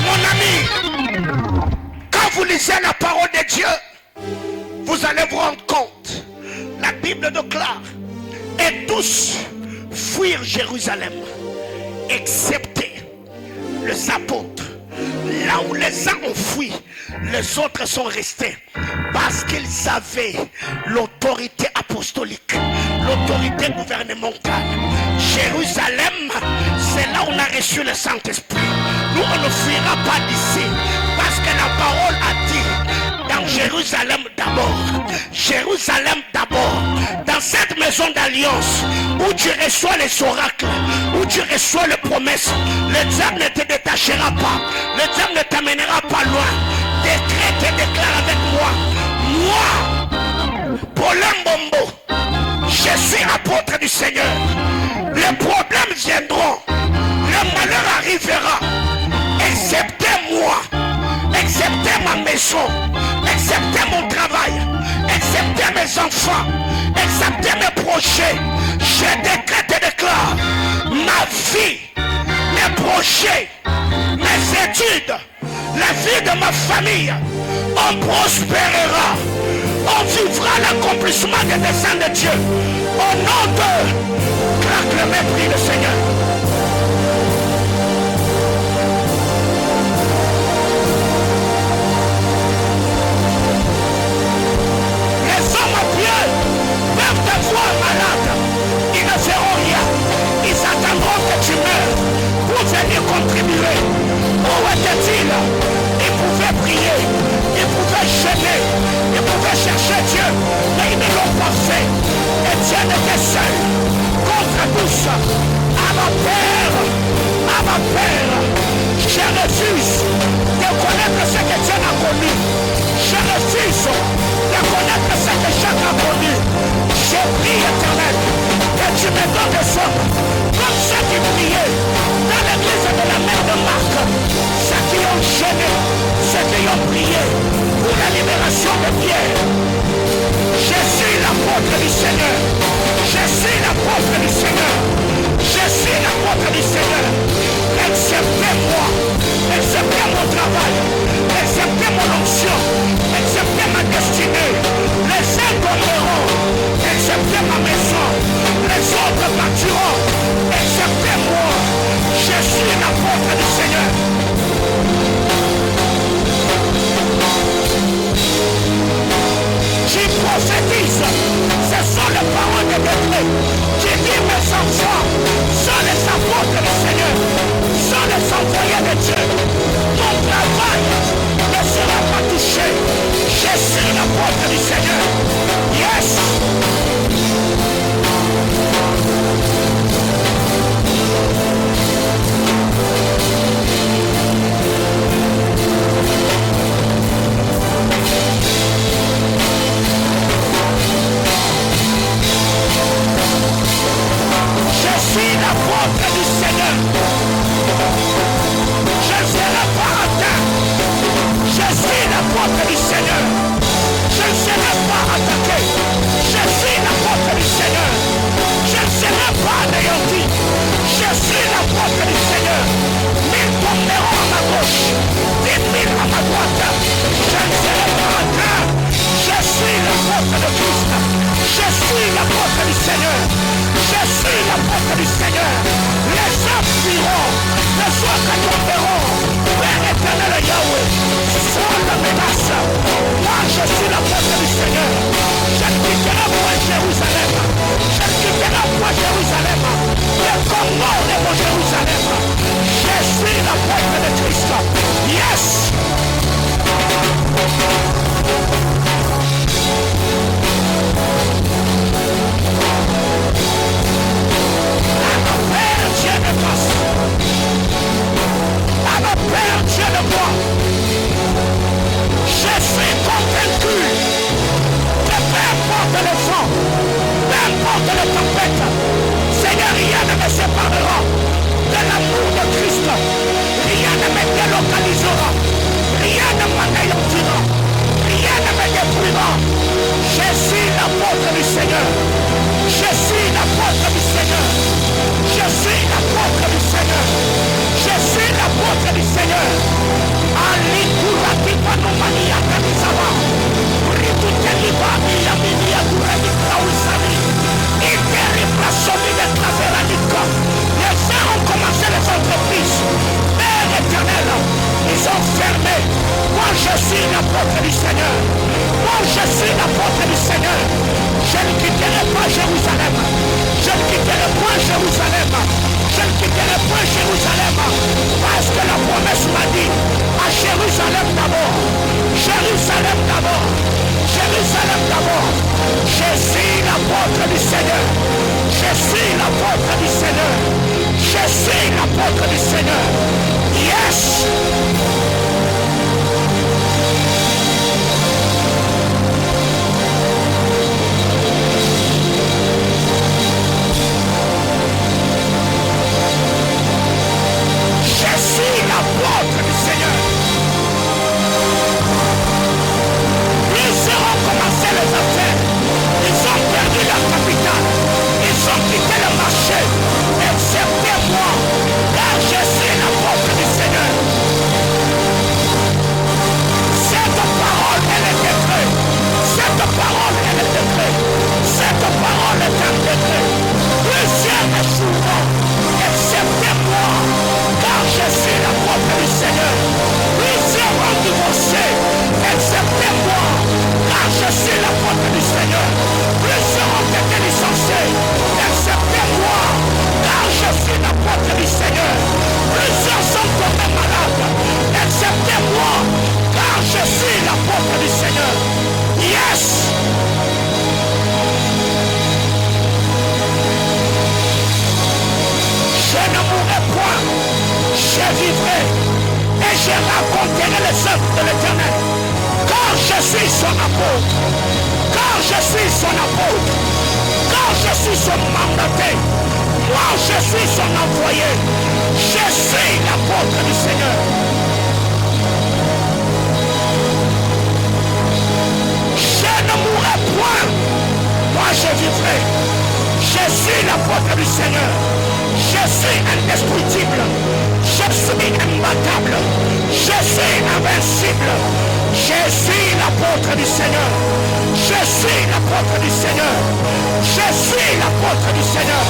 Mon ami, quand vous lisez la parole de Dieu, vous allez vous rendre compte. La Bible déclare, et tous fuirent Jérusalem, excepté les apôtres. Là où les uns ont fui, les autres sont restés. Parce qu'ils avaient l'autorité apostolique, l'autorité gouvernementale. Jérusalem, c'est là où on a reçu le Saint-Esprit. Nous, on ne fuira pas d'ici. Parce que la parole a Jérusalem d'abord. Jérusalem d'abord. Dans cette maison d'alliance où tu reçois les oracles, où tu reçois les promesses, le diable ne te détachera pas. Le diable ne t'amènera pas loin. Décrète et déclare avec moi. Moi, Paulin Bombo, je suis apôtre du Seigneur. Les problèmes viendront. Le malheur arrivera. Excepté moi. Excepté ma maison. Excepté mon travail. Excepté mes enfants. Excepté mes projets. Je décrète et déclare. Ma vie, mes projets, mes études, la vie de ma famille, on prospérera. On vivra l'accomplissement des desseins de Dieu. Au nom de craque le mépris du Seigneur. Les hommes à pied peuvent te voir malade. Ils ne feront rien. Ils attendront que tu meurs pour venir contribuer. Où était-il? Ils pouvaient prier. Ils pouvaient jeûner. Ils pouvaient chercher Dieu. Mais ils ne l'ont pas fait. Et Dieu était seul contre tous. À ma Père, je refuse de connaître ce que Dieu a connu. Je refuse de connaître ce que Jacques a connu. Je prie, Éternel, que tu me donnes des hommes comme ceux qui priaient dans l'église de la mère de Marc, ceux qui ont jeûné, ceux qui ont prié pour la libération de Pierre. Je suis l'apôtre du Seigneur. Je suis l'apôtre du Seigneur. Je suis l'apôtre du Seigneur. Acceptez-moi. Acceptez mon travail. Acceptez mon onction. Acceptez ma destinée. Les uns tomberont. Acceptez ma maison. Les autres partiront. Acceptez-moi. Je suis l'apôtre du Seigneur. Qui prophétise, ce sont les paroles de Dieu. Qui dit mes enfants sont les apôtres du Seigneur, sont les envoyés de Dieu. Mon travail ne sera pas touché. Je suis l'apôtre du Seigneur. Yes. Je suis l'apôtre du Seigneur. Je ne serai pas atteint. Je suis l'apôtre du Seigneur. Je ne serai pas attaqué. Je suis l'apôtre du Seigneur. Je ne serai pas anéanti. Je suis l'apôtre du Seigneur. 1000 tomberont à ma gauche, 10 000 à ma droite. Je ne serai pas atteint. Je suis l'apôtre de Christ. Je suis l'apôtre du Seigneur. Je suis l'apôtre du Seigneur. Les hommes fuiront, les autres tomberont. Père éternel Yahweh, sois la menace. Moi je suis l'apôtre du Seigneur. Je ne quitterai point Jérusalem. Je ne quitterai point Jérusalem. Le Congo est mon Jérusalem. Je suis l'apôtre de Christ. Yes. Dieu de grâce. À mon Père, Dieu de moi. Je suis convaincu que peu importe le vent, peu importe la tempête, Seigneur, rien ne me séparera de l'amour de Christ. Rien ne me délocalisera. Rien ne m'anéantira. Rien ne me détruira. Je suis l'apôtre du Seigneur. Je suis l'apôtre du Seigneur. Je suis l'apôtre du Seigneur. Je suis l'apôtre du Seigneur. Ali kurati panomania kamisava. Ritute libani yaminia kurati kausani. Iteri prasoni de traveranico. Les gens ont commencé les entreprises. Père éternel, ils ont fermé. Moi je suis l'apôtre du Seigneur. Moi je suis l'apôtre du Seigneur. Je ne quitterai pas Jérusalem. Je ne quitterai pas Jérusalem. Je ne quitterai pas Jérusalem. Parce que la promesse m'a dit, à Jérusalem d'abord. Jérusalem d'abord. l'apôtre du Seigneur. Je suis l'apôtre du Seigneur. Yes. Je suis l'apôtre du Seigneur. Ils auront commencé les affaires. Ils ont perdu leur capital. Ils ont quitté le marché. Acceptez-moi, car je suis l'apôtre du Seigneur. Cette parole, elle est décret. Cette parole, elle est décret. Cette parole est un décret. Plusieurs échoueront. Acceptez-moi, car je suis l'apôtre du Seigneur. Plusieurs vont divorcer. Acceptez-moi, car je suis l'apôtre du Seigneur. Plusieurs ont été licenciés. Acceptez-moi, car je suis l'apôtre du Seigneur. Plusieurs sont tombés malades. Acceptez-moi, car je suis l'apôtre du Seigneur. Yes! Je ne mourrai point, je vivrai et je raconterai les œuvres de l'Éternel. Car je suis son apôtre, car je suis son apôtre, car je suis son mandaté, moi je suis son envoyé, je suis l'apôtre du Seigneur. Je ne mourrai point, moi je vivrai. Je suis l'apôtre du Seigneur. Je suis indestructible. Je suis imbattable. Je suis invincible. Je suis l'apôtre du Seigneur. Je suis l'apôtre du Seigneur. Je suis l'apôtre du Seigneur.